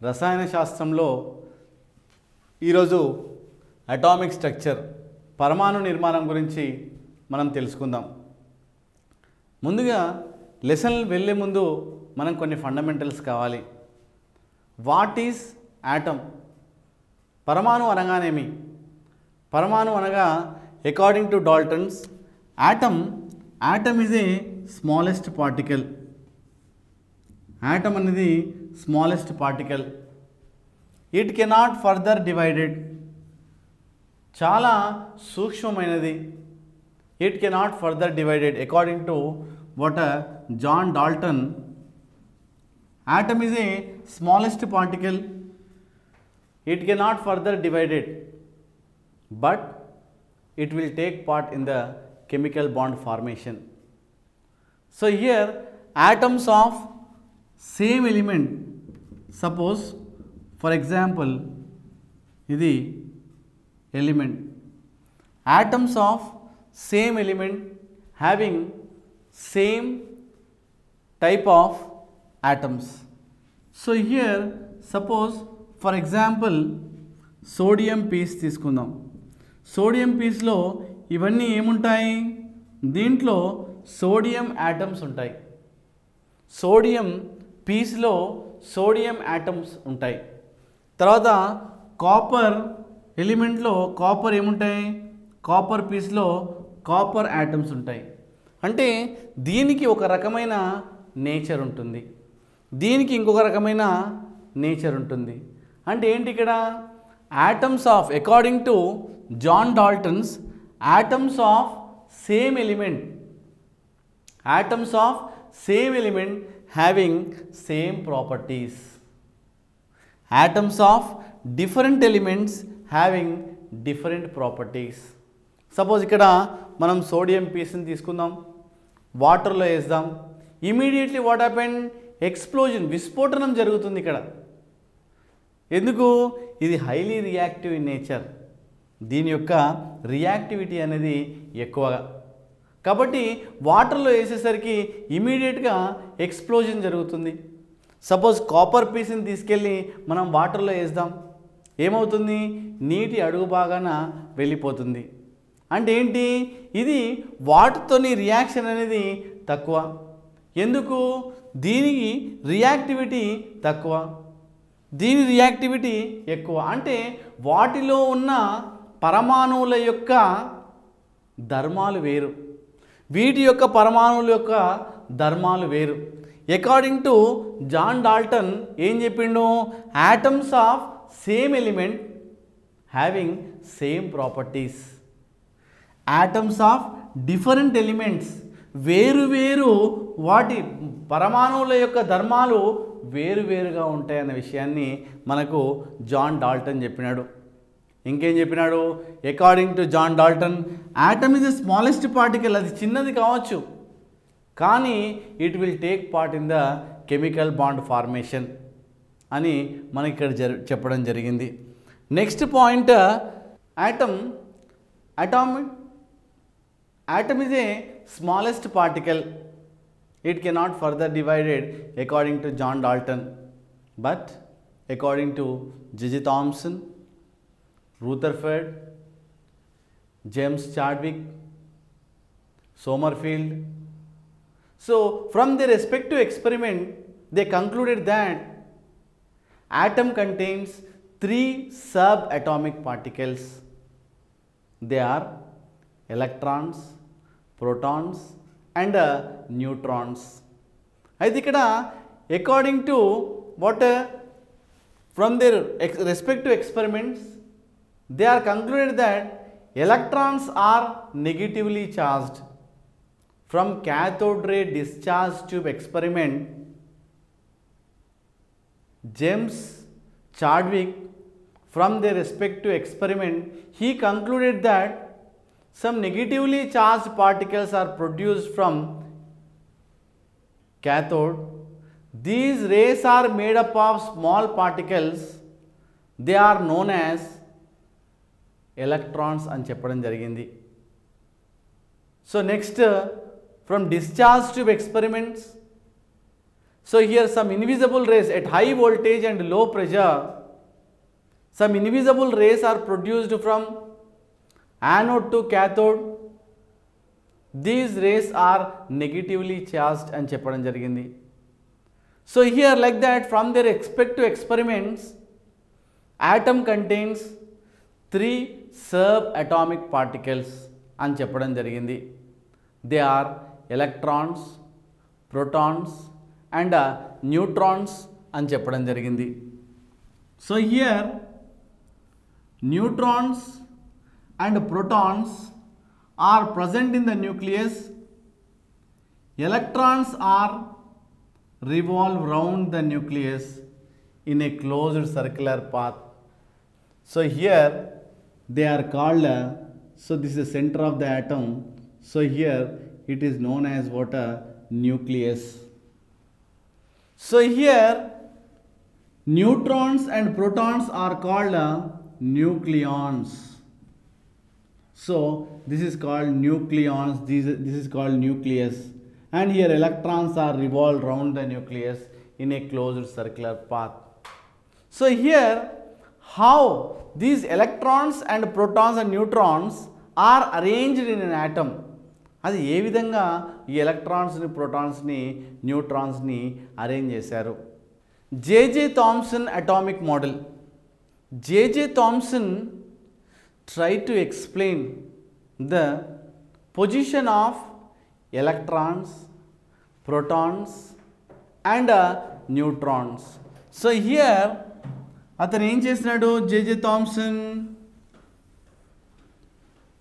రసాయన శాస్త్రంలో ఈరోజు అటామిక్ స్ట్రక్చర్ పరమాణు నిర్మాణం గురించి మనం తెలుసుకుందాం. ముందుగా లెసన్ వెళ్ళే ముందు మనం కొన్ని ఫండమెంటల్స్ కావాలి. What is atom? పరమాణు అనగానేమి? పరమాణు అనగా according to Dalton's atom is a smallest particle. Atom అనేది smallest particle. It cannot further divided. చాలా సూక్ష్మమైనది. It cannot further divided according to what John Dalton. Atom is a smallest particle. It cannot further divided but it will take part in the chemical bond formation. So here atoms of same element, suppose for example idi element, atoms of same element having same type of atoms. So here suppose for example sodium piece తీసుకుందాం. Sodium పీస్లో ఇవన్నీ ఏముంటాయి? దీంట్లో sodium atoms ఉంటాయి. Sodium పీస్లో sodium atoms ఉంటాయి. తర్వాత copper ఎలిమెంట్లో కాపర్ ఏముంటాయి? కాపర్ పీస్లో కాపర్ యాటమ్స్ ఉంటాయి. అంటే దీనికి ఒక రకమైన నేచర్ ఉంటుంది, దీనికి ఇంకొక రకమైన నేచర్ ఉంటుంది. అంటే ఏంటి ఇక్కడ? atoms of, according to John Dalton's, atoms of same element, atoms of same element having same properties, atoms of different elements having different properties. Suppose ఇక్కడ మనం సోడియం పీస్ని తీసుకుందాం, వాటర్లో వేద్దాం. Immediately what happen? ఎక్స్ప్లోజన్, విస్ఫోటనం జరుగుతుంది ఇక్కడ. ఎందుకు? ఇది హైలీ రియాక్టివ్ ఇన్ నేచర్. దీని యొక్క రియాక్టివిటీ అనేది ఎక్కువగా, కాబట్టి వాటర్లో వేసేసరికి ఇమీడియట్గా ఎక్స్ప్లోజన్ జరుగుతుంది. సపోజ్ కాపర్ పీస్ని తీసుకెళ్ళి మనం వాటర్లో వేద్దాం, ఏమవుతుంది? నీటి అడుగు భాగాన వెళ్ళిపోతుంది. అంటే ఏంటి? ఇది వాటర్తోని రియాక్షన్ అనేది తక్కువ. ఎందుకు? దీనికి రియాక్టివిటీ తక్కువ, దీని రియాక్టివిటీ ఎక్కువ. అంటే వాటిలో ఉన్న పరమాణువుల యొక్క ధర్మాలు వేరు, వీటి యొక్క పరమాణువుల యొక్క ధర్మాలు వేరు. అకార్డింగ్ టు జాన్ డాల్టన్ ఏం చెప్పిండు? Atoms of same element having same properties, atoms of different elements, వేరు వేరు వాటి పరమాణువుల యొక్క ధర్మాలు వేరువేరుగా ఉంటాయన్న విషయాన్ని మనకు జాన్ డాల్టన్ చెప్పినాడు. ఇంకేం చెప్పినాడు? According to John Dalton atom is the smallest particle. అది చిన్నది కావచ్చు, కానీ it will take part in the chemical bond formation అని మనకి ఇక్కడ చెప్పడం జరిగింది. Next point, atom is a smallest particle. It cannot further divided according to John Dalton, but according to J.J. Thomson, Rutherford, James Chadwick, Sommerfeld. So from their respective experiment, they concluded that atom contains 3 subatomic particles. They are electrons, protons and neutrons. అయితే ఇక్కడ according to what from their respective experiments they are concluded that electrons are negatively charged. From cathode ray discharge tube experiment, James Chadwick, from their respective experiment, he concluded that some negatively charged particles are produced from cathode. These rays are made up of small particles. They are known as electrons అని చెప్పడం జరిగింది. So next, from discharge tube experiments, So here some invisible rays at high voltage and low pressure, some invisible rays are produced from anode to cathode. These rays are negatively charged అని చెప్పడం జరిగింది. So here like that, from their respective experiments, atom contains 3 subatomic particles అని చెప్పడం జరిగింది. They are electrons, protons and neutrons అని చెప్పడం జరిగింది. So here neutrons and protons are present in the nucleus. Electrons are revolve round the nucleus in a closed circular path. So here they are called, so this is the center of the atom. So here it is known as what? A nucleus. So here neutrons and protons are called nucleons. So this is called nucleons, this is called nucleus, and here electrons are revolved around the nucleus in a closed circular path. So here how these electrons and protons and neutrons are arranged in an atom, అది ఏ విధంగా ఈ ఎలక్ట్రాన్స్ని ప్రోటాన్స్ని న్యూట్రాన్స్ని arrange చేశారు. JJ Thomson atomic model. JJ Thomson tried to explain the position of electrons, protons and neutrons. So here అతను ఏం చేసినాడు, J J Thomson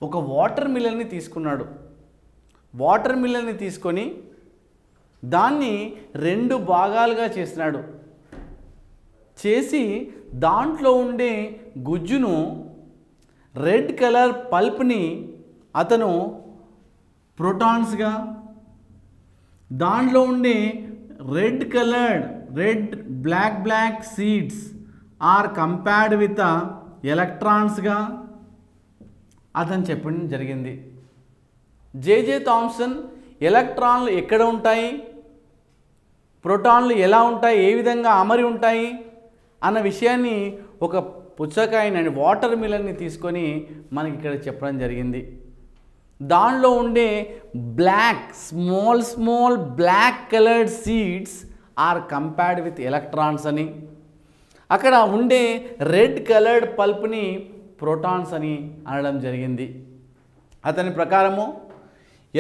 ఒక water మిల్లర్ని తీసుకున్నాడు. వాటర్ మిల్లర్ని తీసుకొని దాన్ని 2 భాగాలుగా చేసినాడు. చేసి దాంట్లో ఉండే గుజ్జును, రెడ్ కలర్ పల్ప్ని అతను ప్రోటాన్స్గా, దాంట్లో ఉండే red black seeds are compared with ఎలక్ట్రాన్స్గా అతను చెప్పడం జరిగింది. జేజే థామ్సన్ ఎలక్ట్రాన్లు ఎక్కడ ఉంటాయి, ప్రోటాన్లు ఎలా ఉంటాయి, ఏ విధంగా అమరి ఉంటాయి అన్న విషయాన్ని ఒక పుచ్చకాయని వాటర్ మిల్లర్ని తీసుకొని మనకి ఇక్కడ చెప్పడం జరిగింది. దానిలో ఉండే small black coloured seeds are compared with electrons అని, అక్కడ ఉండే రెడ్ కలర్డ్ పల్ప్ని ప్రోటాన్స్ అని అనడం జరిగింది. అతని ప్రకారము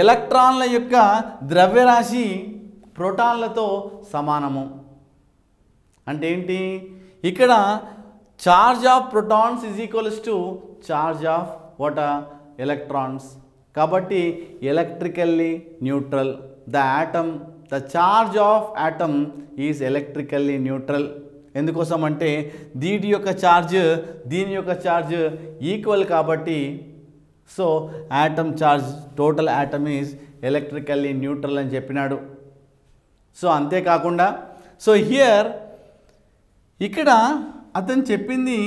ఎలక్ట్రాన్ల యొక్క ద్రవ్యరాశి ప్రోటాన్లతో సమానము. అంటే ఏంటి, ఇక్కడ charge of protons is equals to charge of what? Electrons. కాబట్టి electrically neutral. The charge of atom is electrically neutral. ఎందుకోసం అంటే దీని యొక్క ఛార్జ్ ఈక్వల్ కాబట్టి, so atom charge, total atom is electrically neutral అని చెప్పినాడు. సో అంతేకాకుండా సో హియర్ ఇక్కడ అతను చెప్పింది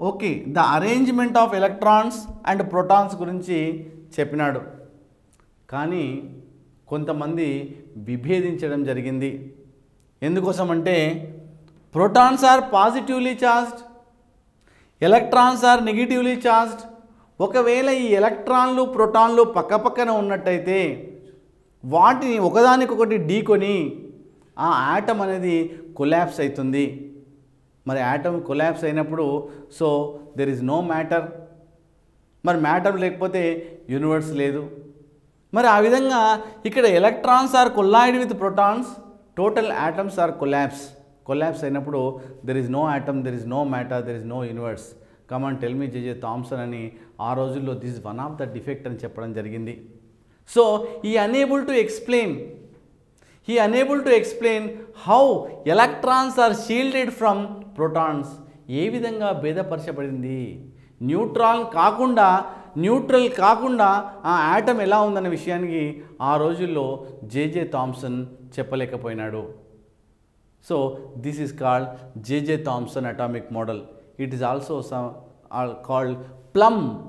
okay, the arrangement of electrons and protons గురించి చెప్పినాడు. కానీ కొంతమంది విభేదించడం జరిగింది. ఎందుకోసం అంటే protons are positively charged, electrons are negatively charged. ఒకవేళ ఈ ఎలక్ట్రాన్లు ప్రోటాన్లు పక్కపక్కన ఉన్నట్టయితే వాటిని ఒకదానికొకటి ఢీకొని ఆ ఆటమ్ అనేది కొలాప్స్ అవుతుంది. మరి ఆటమ్ కొలాప్స్ అయినప్పుడు so there is no matter. మరి మ్యాటర్ లేకపోతే యూనివర్స్ లేదు. మరి ఆ విధంగా ఇక్కడ electrons are collide with protons, total atoms are collapse అయినప్పుడు there is no atom, there is no matter, there is no universe. Come on tell me JJ Thomson అని ఆ రోజుల్లో this one of the defect అని చెప్పడం జరిగింది. So he unable to explain how electrons are shielded from protons. ఏ విధంగా భేదపరచబడింది, neutral కాకుండా ఆ atom ఎలా ఉందన్న విషయానికి ఆ రోజుల్లో జేజే థామ్సన్ చెప్పలేకపోయినాడు. So this is called JJ Thomson atomic model. It is also called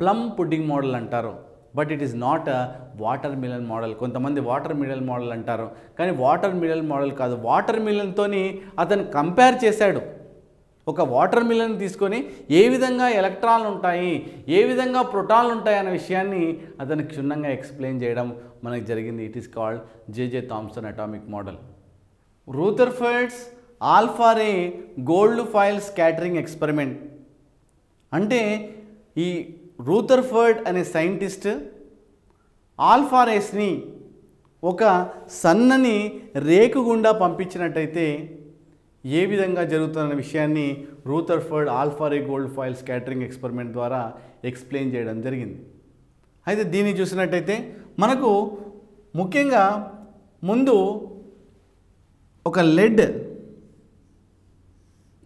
plum pudding model అంటారు. But it is not a watermelon model. కొంతమంది వాటర్ మిలన్ మోడల్ అంటారు, కానీ వాటర్ మిలన్ మోడల్ కాదు. వాటర్ మిలన్తోని అతను compare చేశాడు. ఒక వాటర్ మిలన్ తీసుకొని ఏ విధంగా ఎలక్ట్రాన్లు ఉంటాయి, ఏ విధంగా ప్రోటాన్లు ఉంటాయి అనే విషయాన్ని అతను క్షుణ్ణంగా ఎక్స్ప్లెయిన్ చేయడం మనకు జరిగింది. It is called JJ Thomson atomic model. Rutherford's alpha ray gold foil scattering experiment అంటే ఈ రూథర్ఫర్డ్ అనే సైంటిస్ట్ ఆల్ఫా రేస్ని ఒక సన్నని రేకు గుండా పంపించినట్టయితే ఏ విధంగా జరుగుతున్న విషయాన్ని Rutherford alpha ray gold foil scattering experiment ద్వారా ఎక్స్ప్లెయిన్ చేయడం జరిగింది. అయితే దీన్ని చూసినట్టయితే మనకు ముఖ్యంగా ముందు ఒక లెడ్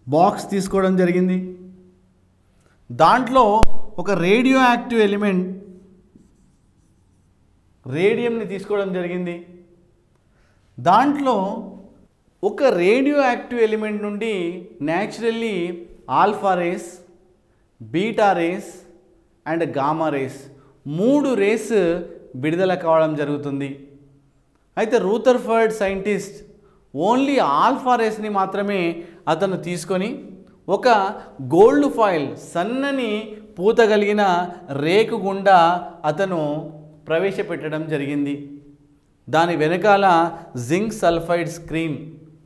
బాక్స్ తీసుకోవడం జరిగింది. దాంట్లో ఒక రేడియో యాక్టివ్ ఎలిమెంట్ రేడియంని తీసుకోవడం జరిగింది. దాంట్లో ఒక రేడియో యాక్టివ్ ఎలిమెంట్ నుండి naturally alpha rays, beta rays and gamma rays 3 rays విడుదల కావడం జరుగుతుంది. అయితే రూథర్ఫర్డ్ సైంటిస్ట్ ఓన్లీ ఆల్ఫా రేస్ని మాత్రమే అతను తీసుకొని ఒక గోల్డ్ ఫాయిల్ సన్నని పూత కలిగిన రేకు గుండా అతను ప్రవేశపెట్టడం జరిగింది. దాని వెనకాల జింక్ సల్ఫైడ్ స్క్రీన్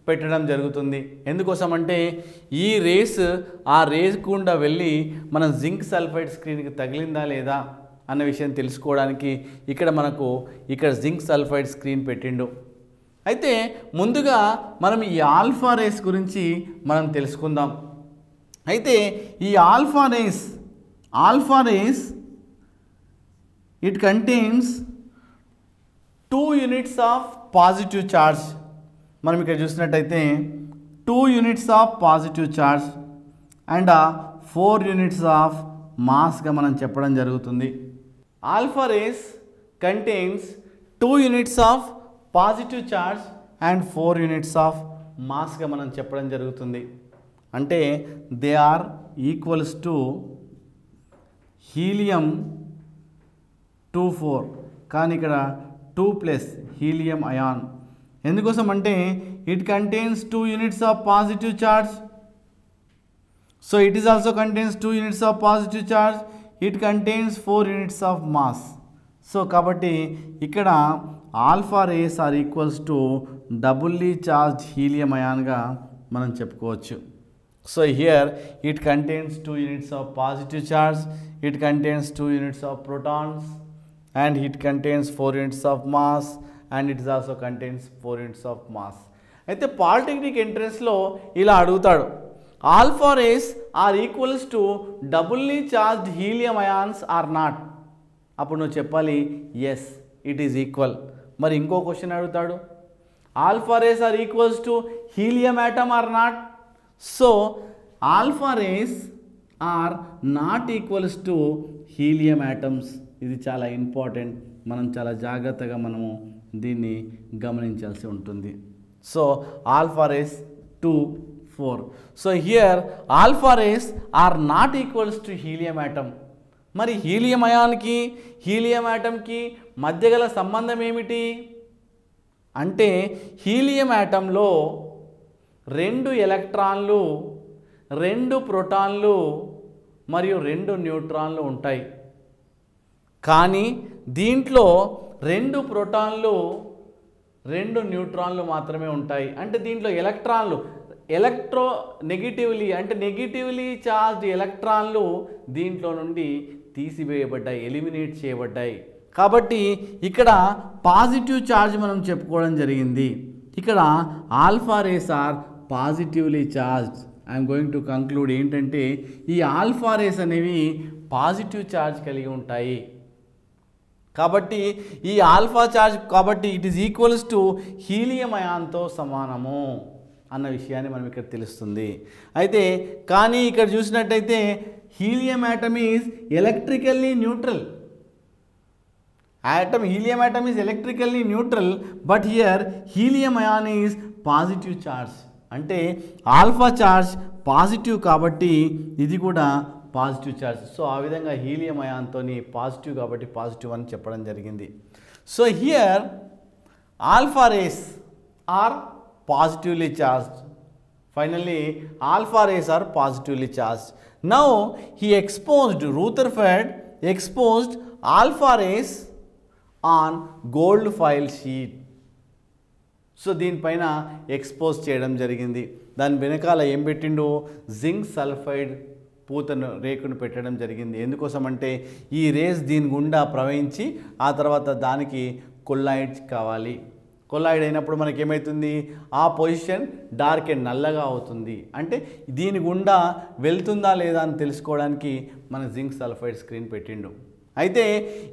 పెట్టడం జరుగుతుంది. ఎందుకోసమంటే ఈ రేస్ ఆ రేస్ గుండా వెళ్ళి మనం జింక్ సల్ఫైడ్ స్క్రీన్కి తగిలిందా లేదా అన్న విషయం తెలుసుకోవడానికి ఇక్కడ జింక్ సల్ఫైడ్ స్క్రీన్ పెట్టిండు. అయితే ముందుగా మనం ఈ ఆల్ఫా రేస్ గురించి మనం తెలుసుకుందాం. అయితే ఈ alpha rays it contains 2 units of positive charge. మనం ఇక్కడ చూసినట్టయితే 2 units of positive charge and 4 units of మాస్గా మనం చెప్పడం జరుగుతుంది. Alpha rays contains 2 units of positive charge and 4 units of మాస్గా మనం చెప్పడం జరుగుతుంది. అంటే they are equals to helium 2 4, కానీ ఇక్కడ 2 ప్లస్ హీలియం అయాన్. ఎందుకోసం అంటే it contains 2 units of positive charge, so it is also contains 2 units of positive charge, it contains 4 units of mass. So కాబట్టి ఇక్కడ alpha rays are equals to doubly charge helium అయాన్గా మనం చెప్పుకోవచ్చు. So here it contains 2 units of positive charge, it contains 2 units of protons and it contains 4 units of mass and it is also contains 4 units of mass. అయితే polytechnic ఎంట్రన్స్లో ఇలా అడుగుతాడు, alpha rays are equals to doubly charged helium ions are not. అప్పుడు నువ్వు చెప్పాలి yes it is equal. మరి ఇంకో question అడుగుతాడు, alpha rays are equals to helium atom are not. So alpha rays are not equals to helium atoms. ఇది చాలా important, మనం చాలా జాగ్రత్తగా మనము దీన్ని గమనించాల్సి ఉంటుంది. So alpha rays 2 4. So here alpha rays are not equals to helium atom. మరి హీలియం అయాన్కి హీలియం ఆటమ్కి మధ్య గల సంబంధం ఏమిటి అంటే హీలియం ఆటంలో 2 ఎలక్ట్రాన్లు, 2 ప్రోటాన్లు మరియు 2 న్యూట్రాన్లు ఉంటాయి. కానీ దీంట్లో 2 ప్రోటాన్లు, 2 న్యూట్రాన్లు మాత్రమే ఉంటాయి. అంటే దీంట్లో ఎలక్ట్రాన్లు నెగిటివ్లీ అంటే నెగిటివ్లీ చార్జ్డ్ ఎలక్ట్రాన్లు దీంట్లో నుండి తీసివేయబడ్డాయి, ఎలిమినేట్ చేయబడ్డాయి. కాబట్టి ఇక్కడ పాజిటివ్ ఛార్జ్ మనం చెప్పుకోవడం జరిగింది. ఇక్కడ alpha rays are positively charged. I'm going to conclude ఏంటంటే ఈ ఆల్ఫా రేస్ అనేవి పాజిటివ్ ఛార్జ్ కలిగి ఉంటాయి. కాబట్టి ఈ ఆల్ఫా ఛార్జ్ కాబట్టి it is equals to helium అయాన్తో సమానము అన్న విషయాన్ని మనం ఇక్కడ తెలుస్తుంది. అయితే కానీ ఇక్కడ చూసినట్టయితే helium atom is electrically neutral. helium atom is electrically neutral, but here helium ion is positive charge. అంటే ఆల్ఫా చార్జ్ పాజిటివ్ కాబట్టి ఇది కూడా పాజిటివ్ ఛార్జ్. సో ఆ విధంగా హీలియం అయాన్తోని పాజిటివ్ కాబట్టి పాజిటివ్ అని చెప్పడం జరిగింది. So here alpha rays are positively charged. Finally, alpha rays are positively charged. Now, Rutherford exposed alpha rays on gold foil sheet. So దీనిపైన ఎక్స్పోజ్ చేయడం జరిగింది. దాని వెనకాల ఏం పెట్టిండు, జింక్ సల్ఫైడ్ పూతను రేకును పెట్టడం జరిగింది. ఎందుకోసం అంటే ఈ రేస్ దీని గుండా ప్రవహించి ఆ తర్వాత దానికి కొల్లాయిడ్ కావాలి. కొల్లాయిడ్ అయినప్పుడు మనకి ఏమవుతుంది, ఆ పొజిషన్ డార్క్ అండ్ నల్లగా అవుతుంది. అంటే దీని గుండా వెళ్తుందా లేదా అని తెలుసుకోవడానికి మన జింక్ సల్ఫైడ్ స్క్రీన్ పెట్టిండు. అయితే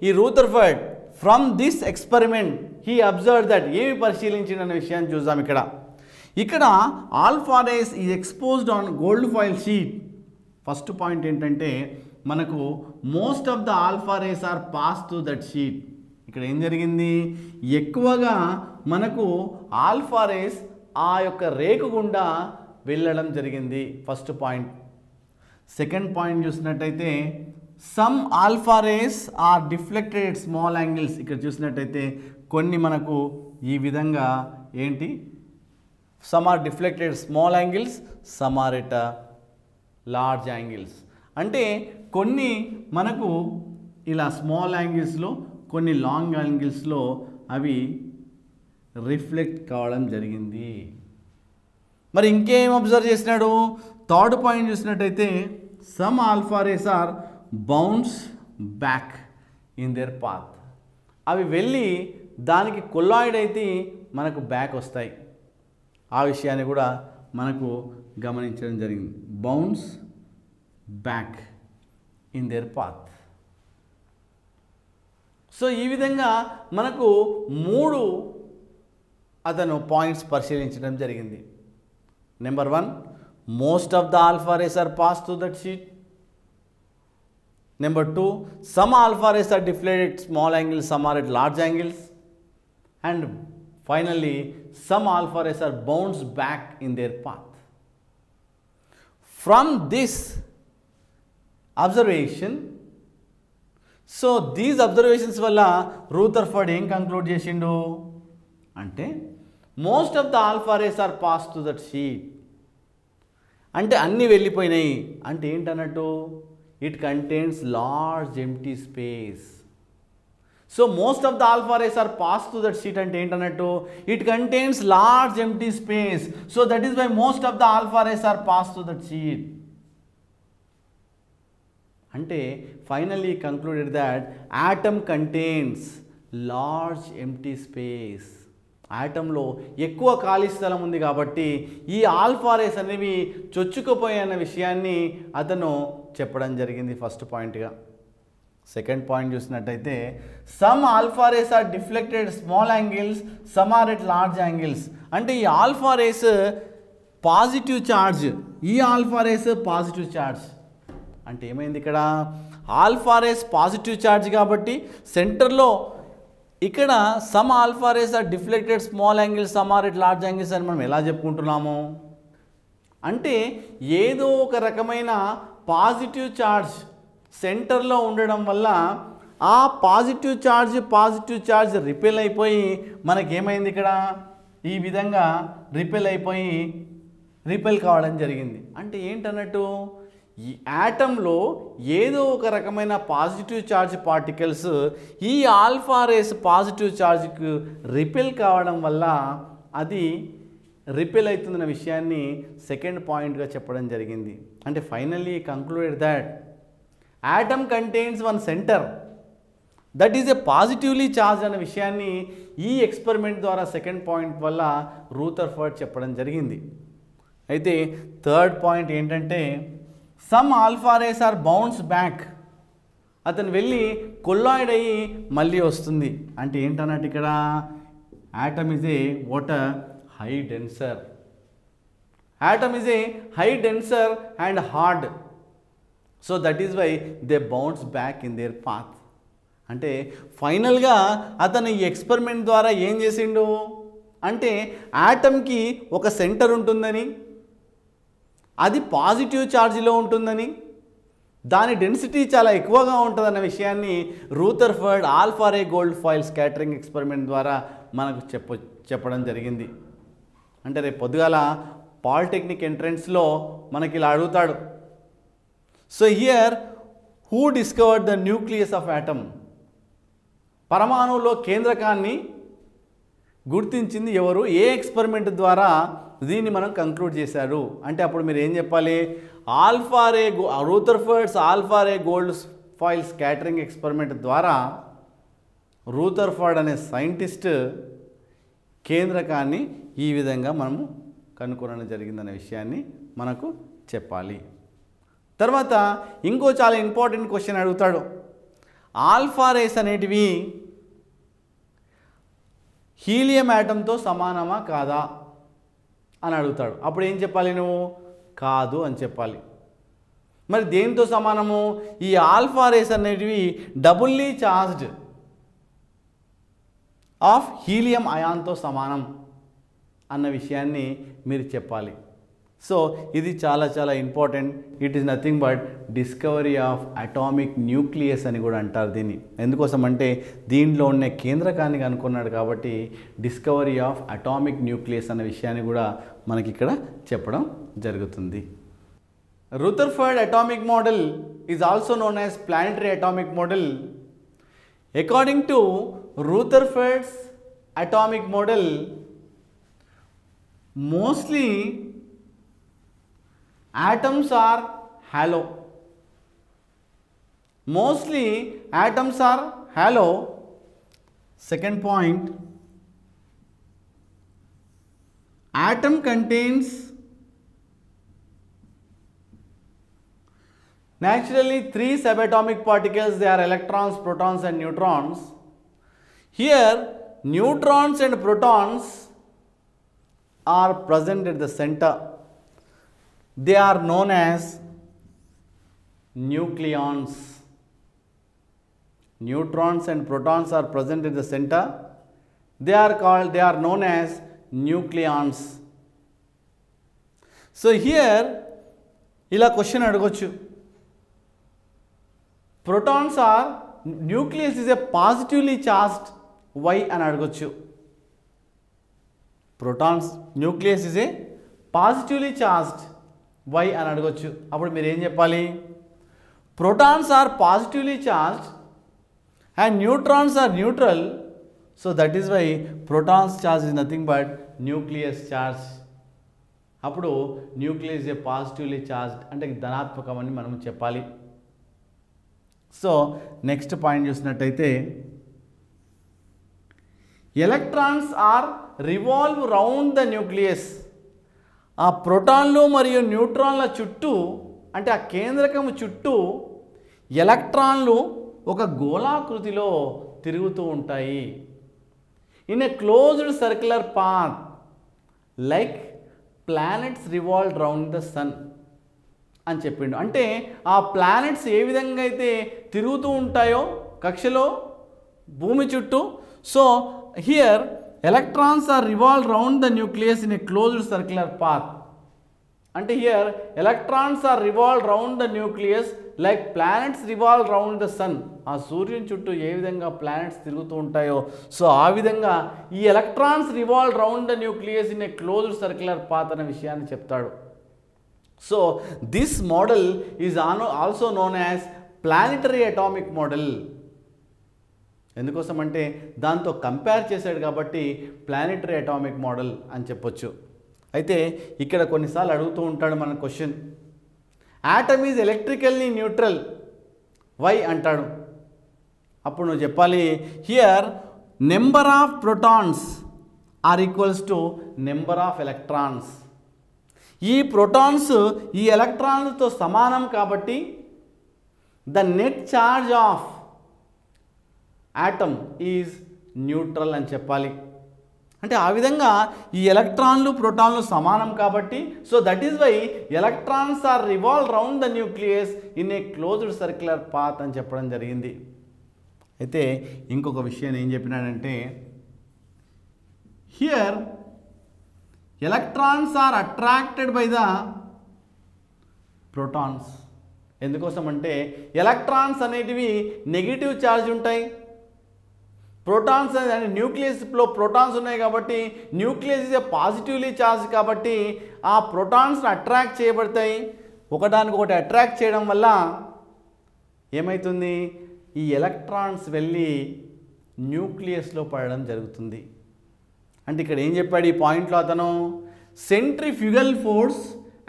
ఈ Rutherford from this experiment he observe that, ఏమి పరిశీలించిన అనే విషయాన్ని చూద్దాం. ఇక్కడ alpha rays is exposed on gold foil sheet. First point ఏంటంటే మనకు most of the alpha rays are pass through that sheet. ఇక్కడ ఏం జరిగింది, ఎక్కువగా మనకు ఆల్ఫా రేస్ ఆ యొక్క రేకు గుండా వెళ్ళడం జరిగింది. First point. సెకండ్ పాయింట్ చూసినట్టయితే some alpha rays are deflected at small angles. ఇక్కడ చూసినట్టయితే కొన్ని మనకు ఈ విధంగా ఏంటి, some are deflected small angles, some are at large angles. అంటే కొన్ని మనకు ఇలా స్మాల్ యాంగిల్స్లో, కొన్ని లాంగ్ యాంగిల్స్లో అవి రిఫ్లెక్ట్ కావడం జరిగింది. మరి ఇంకేం అబ్జర్వ్ చేసినాడు, థర్డ్ పాయింట్ చూసినట్టయితే some alpha rays are bounce back in their path. అవి వెళ్ళి దానికి కొల్లాయిడ్ అయితే మనకు బ్యాక్ వస్తాయి. ఆ విషయాన్ని కూడా మనకు గమనించడం జరిగింది. Bounce back in their path. So ఈ విధంగా మనకు 3 అతను పాయింట్స్ పరిశీలించడం జరిగింది. Number 1, most of the alpha rays are pass through that sheet. Number 2, some alpha rays are deflected at small angles, some are at large angles. And finally, some alpha rays are bounced back in their path. From this observation, so these observations వల్ల Rutherford ఏం conclude చేసిండు అంటే most of the alpha rays are pass to that sheet. అంటే అన్నీ వెళ్ళిపోయినాయి. అంటే ఏంటన్నట్టు, it contains large empty space. So most of the alpha rays are pass to that sheet అంటే ఏంటన్నట్టు, it contains large empty space. So that is why most of the alpha rays are pass to that sheet. అంటే finally concluded that atom contains large empty space. ఆటంలో ఎక్కువ ఖాళీ స్థలం ఉంది కాబట్టి ఈ ఆల్ఫా రేస్ అనేవి చొచ్చుకుపోయాయన్న విషయాన్ని అతను చెప్పడం జరిగింది ఫస్ట్ పాయింట్గా. సెకండ్ పాయింట్ చూసినట్టయితే some alpha rays are deflected small angles, some are at large angles. అంటే ఈ ఆల్ఫా రేస్ పాజిటివ్ ఛార్జ్, ఈ ఆల్ఫా రేస్ పాజిటివ్ ఛార్జ్. అంటే ఏమైంది, ఇక్కడ ఆల్ఫా రేస్ పాజిటివ్ ఛార్జ్ కాబట్టి సెంటర్లో ఇక్కడ some alpha rays are deflected small angles, some are at large angles అని మనం ఎలా చెప్పుకుంటున్నాము అంటే ఏదో ఒక రకమైన పాజిటివ్ ఛార్జ్ సెంటర్లో ఉండడం వల్ల ఆ పాజిటివ్ ఛార్జ్ రిపెల్ అయిపోయి మనకేమైంది, ఇక్కడ ఈ విధంగా రిపెల్ కావడం జరిగింది. అంటే ఏంటన్నట్టు, ఈ యాటంలో ఏదో ఒక రకమైన పాజిటివ్ ఛార్జ్ పార్టికల్స్ ఈ ఆల్ఫా రేస్ పాజిటివ్ ఛార్జ్కు రిపెల్ కావడం వల్ల అది రిపెల్ అవుతుందన్న విషయాన్ని సెకండ్ పాయింట్గా చెప్పడం జరిగింది. అంటే finally concluded that atom contains one centre that is a positively charge అనే విషయాన్ని ఈ ఎక్స్పెరిమెంట్ ద్వారా సెకండ్ పాయింట్ వల్ల రూథర్ఫర్డ్ చెప్పడం జరిగింది. అయితే థర్డ్ పాయింట్ ఏంటంటే some alpha rays are bounce back. అతను వెళ్ళి కొల్లాయిడ్ అయ్యి మళ్ళీ వస్తుంది. అంటే ఏంటన్నట్టు, ఇక్కడ atom is a water high denser. Atom is a high denser and hard. So that is why they bounce back in their path. అంటే ఫైనల్గా అతను ఈ ఎక్స్పెరిమెంట్ ద్వారా ఏం చేసిండు అంటే ఆటమ్కి ఒక సెంటర్ ఉంటుందని, అది పాజిటివ్ ఛార్జ్లో ఉంటుందని, దాని డెన్సిటీ చాలా ఎక్కువగా ఉంటుందన్న విషయాన్ని Rutherford alpha ray gold foil scattering experiment ద్వారా మనకు చెప్పడం జరిగింది. అంటే రేపు పొద్దుగాల పాలిటెక్నిక్ ఎంట్రన్స్లో మనకి ఇలా అడుగుతాడు. So here who discovered the nucleus of atom? పరమాణువులో కేంద్రకాన్ని గుర్తించింది ఎవరు? ఏ ఎక్స్పెరిమెంట్ ద్వారా దీన్ని మనం కంక్లూడ్ చేశారు అంటే అప్పుడు మీరు ఏం చెప్పాలి? రూథర్ఫర్డ్స్ alpha ray gold foil scattering experiment ద్వారా రూథర్ఫర్డ్ అనే సైంటిస్ట్ కేంద్రకాన్ని ఈ విధంగా మనము కనుగొనడం జరిగిందనే విషయాన్ని మనకు చెప్పాలి. తర్వాత ఇంకో చాలా ఇంపార్టెంట్ క్వశ్చన్ అడుగుతాడు. ఆల్ఫా రేస్ అనేటివి హీలియం యాటంతో సమానమా కాదా అని అడుగుతాడు. అప్పుడు ఏం చెప్పాలి? నువ్వు కాదు అని చెప్పాలి. మరి దేనితో సమానము? ఈ ఆల్ఫా రేస్ అనేటివి డబుల్లీ చార్జ్డ్ ఆఫ్ హీలియం అయాన్తో సమానం అన్న విషయాన్ని మీరు చెప్పాలి. సో ఇది చాలా చాలా important. It is nothing but discovery of atomic nucleus అని కూడా అంటారు దీన్ని. ఎందుకోసం అంటే దీంట్లో ఉన్న కేంద్రకాన్ని కనుక్కున్నాడు కాబట్టి డిస్కవరీ ఆఫ్ అటామిక్ న్యూక్లియస్ అనే విషయాన్ని కూడా మనకి ఇక్కడ చెప్పడం జరుగుతుంది. Rutherford atomic model is also known as planetary atomic model. According to Rutherford's atomic model, mostly atoms are hollow. Mostly atoms are hollow. Second point, atom contains naturally 3 subatomic particles. They are electrons, protons and neutrons. Here neutrons and protons are present at the center. They are known as nucleons. Neutrons and protons are present at the center. They are known as nucleons. So here ila question adugochu. Protons are, nucleus is a positively charged. Why అని అడగొచ్చు. Protons nucleus is a positively charged. Why అని అడగొచ్చు. అప్పుడు మీరు ఏం చెప్పాలి? Protons are positively charged and neutrons are neutral. So that is why protons charge is nothing but nucleus charge. అప్పుడు nucleus is a positively charged అంటే ధనాత్మకం అని మనం చెప్పాలి. సో నెక్స్ట్ పాయింట్ చూసినట్టయితే electrons are revolve round the nucleus. ఆ ప్రోటాన్లు మరియు న్యూట్రాన్ల చుట్టూ అంటే ఆ కేంద్రకము చుట్టూ ఎలక్ట్రాన్లు ఒక గోళాకృతిలో తిరుగుతూ ఉంటాయి. In a closed circular path like planets revolve round the sun అని చెప్పిండు. అంటే ఆ ప్లానెట్స్ ఏ విధంగా అయితే తిరుగుతూ ఉంటాయో కక్షలో భూమి చుట్టూ. So here electrons are revolve round the nucleus in a closed circular path. అంటే here electrons are revolve round the nucleus like planets revolve round the sun. ఆ సూర్యుని చుట్టూ ఏ విధంగా ప్లానెట్స్ తిరుగుతూ ఉంటాయో సో ఆ విధంగా ఈ electrons revolve round the nucleus in a closed circular path అనే విషయాన్ని చెప్తాడు. So this model is also known as planetary atomic model. ఎందుకోసం అంటే దాంతో కంపేర్ చేశాడు కాబట్టి ప్లానెటరీ అటామిక్ మోడల్ అని చెప్పొచ్చు. అయితే ఇక్కడ కొన్నిసార్లు అడుగుతూ ఉంటాడు మన question, atom is electrically neutral why అంటాడు. అప్పుడు నువ్వు చెప్పాలి here number of protons are equals to number of electrons. ఈ ప్రోటాన్స్ ఈ ఎలక్ట్రాన్లతో సమానం కాబట్టి the net charge of atom is neutral అని చెప్పాలి. అంటే ఆ విధంగా ఈ ఎలక్ట్రాన్లు ప్రోటాన్లు సమానం కాబట్టి so that is why electrons are revolve round the nucleus in a closed circular path అని చెప్పడం జరిగింది. అయితే ఇంకొక విషయం ఏం చెప్పినాడంటే here electrons are attracted by the protons. ఎందుకోసం అంటే ఎలక్ట్రాన్స్ అనేటివి నెగిటివ్ ఛార్జ్ ఉంటాయి, ప్రోటాన్స్ అంటే న్యూక్లియస్లో ప్రోటాన్స్ ఉన్నాయి కాబట్టి nucleus is a positively charge కాబట్టి ఆ ప్రోటాన్స్ అట్రాక్ట్ చేయబడతాయి. ఒకదానికొకటి అట్రాక్ట్ చేయడం వల్ల ఏమవుతుంది, ఈ ఎలక్ట్రాన్స్ వెళ్ళి న్యూక్లియస్లో పడడం జరుగుతుంది. అంటే ఇక్కడ ఏం చెప్పాడు ఈ పాయింట్లో అతను, centrifugal force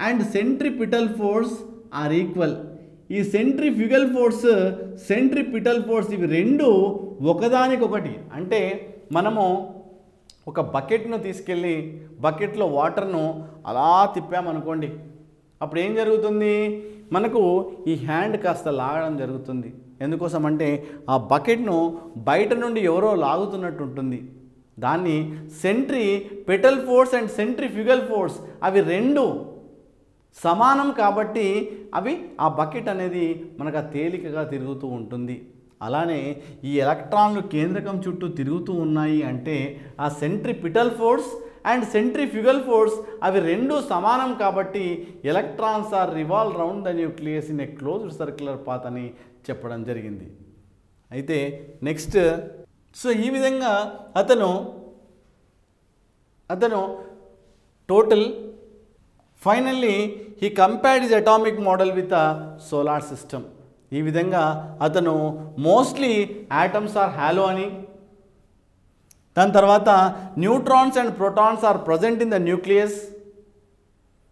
and centripetal force are equal. ఈ సెంట్రిఫ్యూగల్ ఫోర్స్, సెంట్రిపిటల్ ఫోర్స్ ఇవి రెండు ఒకదానికొకటి. అంటే మనము ఒక బకెట్ను తీసుకెళ్ళి బకెట్లో వాటర్ను అలా తిప్పామనుకోండి, అప్పుడు ఏం జరుగుతుంది, మనకు ఈ హ్యాండ్ కాస్త లాగడం జరుగుతుంది. ఎందుకోసం అంటే ఆ బకెట్ను బయట నుండి ఎవరో లాగుతున్నట్టు ఉంటుంది. దాన్ని centripetal force and centrifugal force అవి రెండు సమానం కాబట్టి అవి ఆ బకెట్ అనేది మనకు తేలికగా తిరుగుతూ ఉంటుంది. అలానే ఈ ఎలక్ట్రాన్లు కేంద్రకం చుట్టూ తిరుగుతూ ఉన్నాయి అంటే ఆ centripetal force and centrifugal force అవి రెండు సమానం కాబట్టి electrons are revolve round the nucleus in a closed circular path అని చెప్పడం జరిగింది. అయితే నెక్స్ట్, సో ఈ విధంగా అతను total finally he compared his atomic model with a solar system. ఈ విధంగా అతను మోస్ట్లీ యాటమ్స్ ఆర్ హాలో అని, దాని తర్వాత neutrons and protons are present in the nucleus,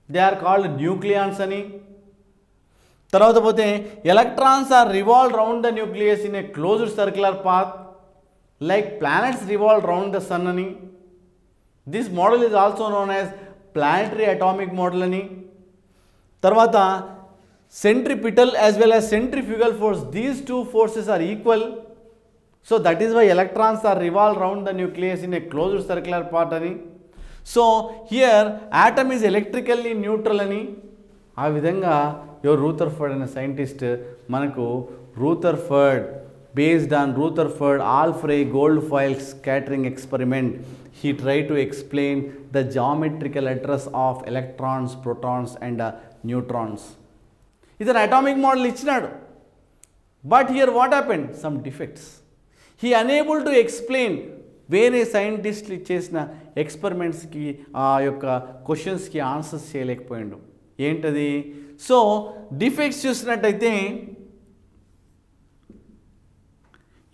they are called nucleons అని, తర్వాత పోతే electrons are revolve round the nucleus in a closed circular path like planets revolve round the sun అని, this model is also known as planetary atomic model అని, తర్వాత centripetal as well as centrifugal force, these two forces are equal, so that is why electrons are revolve round the nucleus in a closed circular path ani. So here atom is electrically neutral ani. ఆ విధంగా ఎవరు Rutherford అనే scientist మనకు Rutherford based on Rutherford Alfray Goldfeil scattering experiment, he tried to explain the geometrical address of electrons, protons and neutrons. ఇతను atomic model ఇచ్చినాడు, but here what happened, some defects. He unable to explain. వేరే సైంటిస్టులు చేసిన ఎక్స్పెరిమెంట్స్కి ఆ యొక్క క్వశ్చన్స్కి answers చేయలేకపోయాడు. ఏంటది? సో డిఫెక్ట్స్ చూసినట్టయితే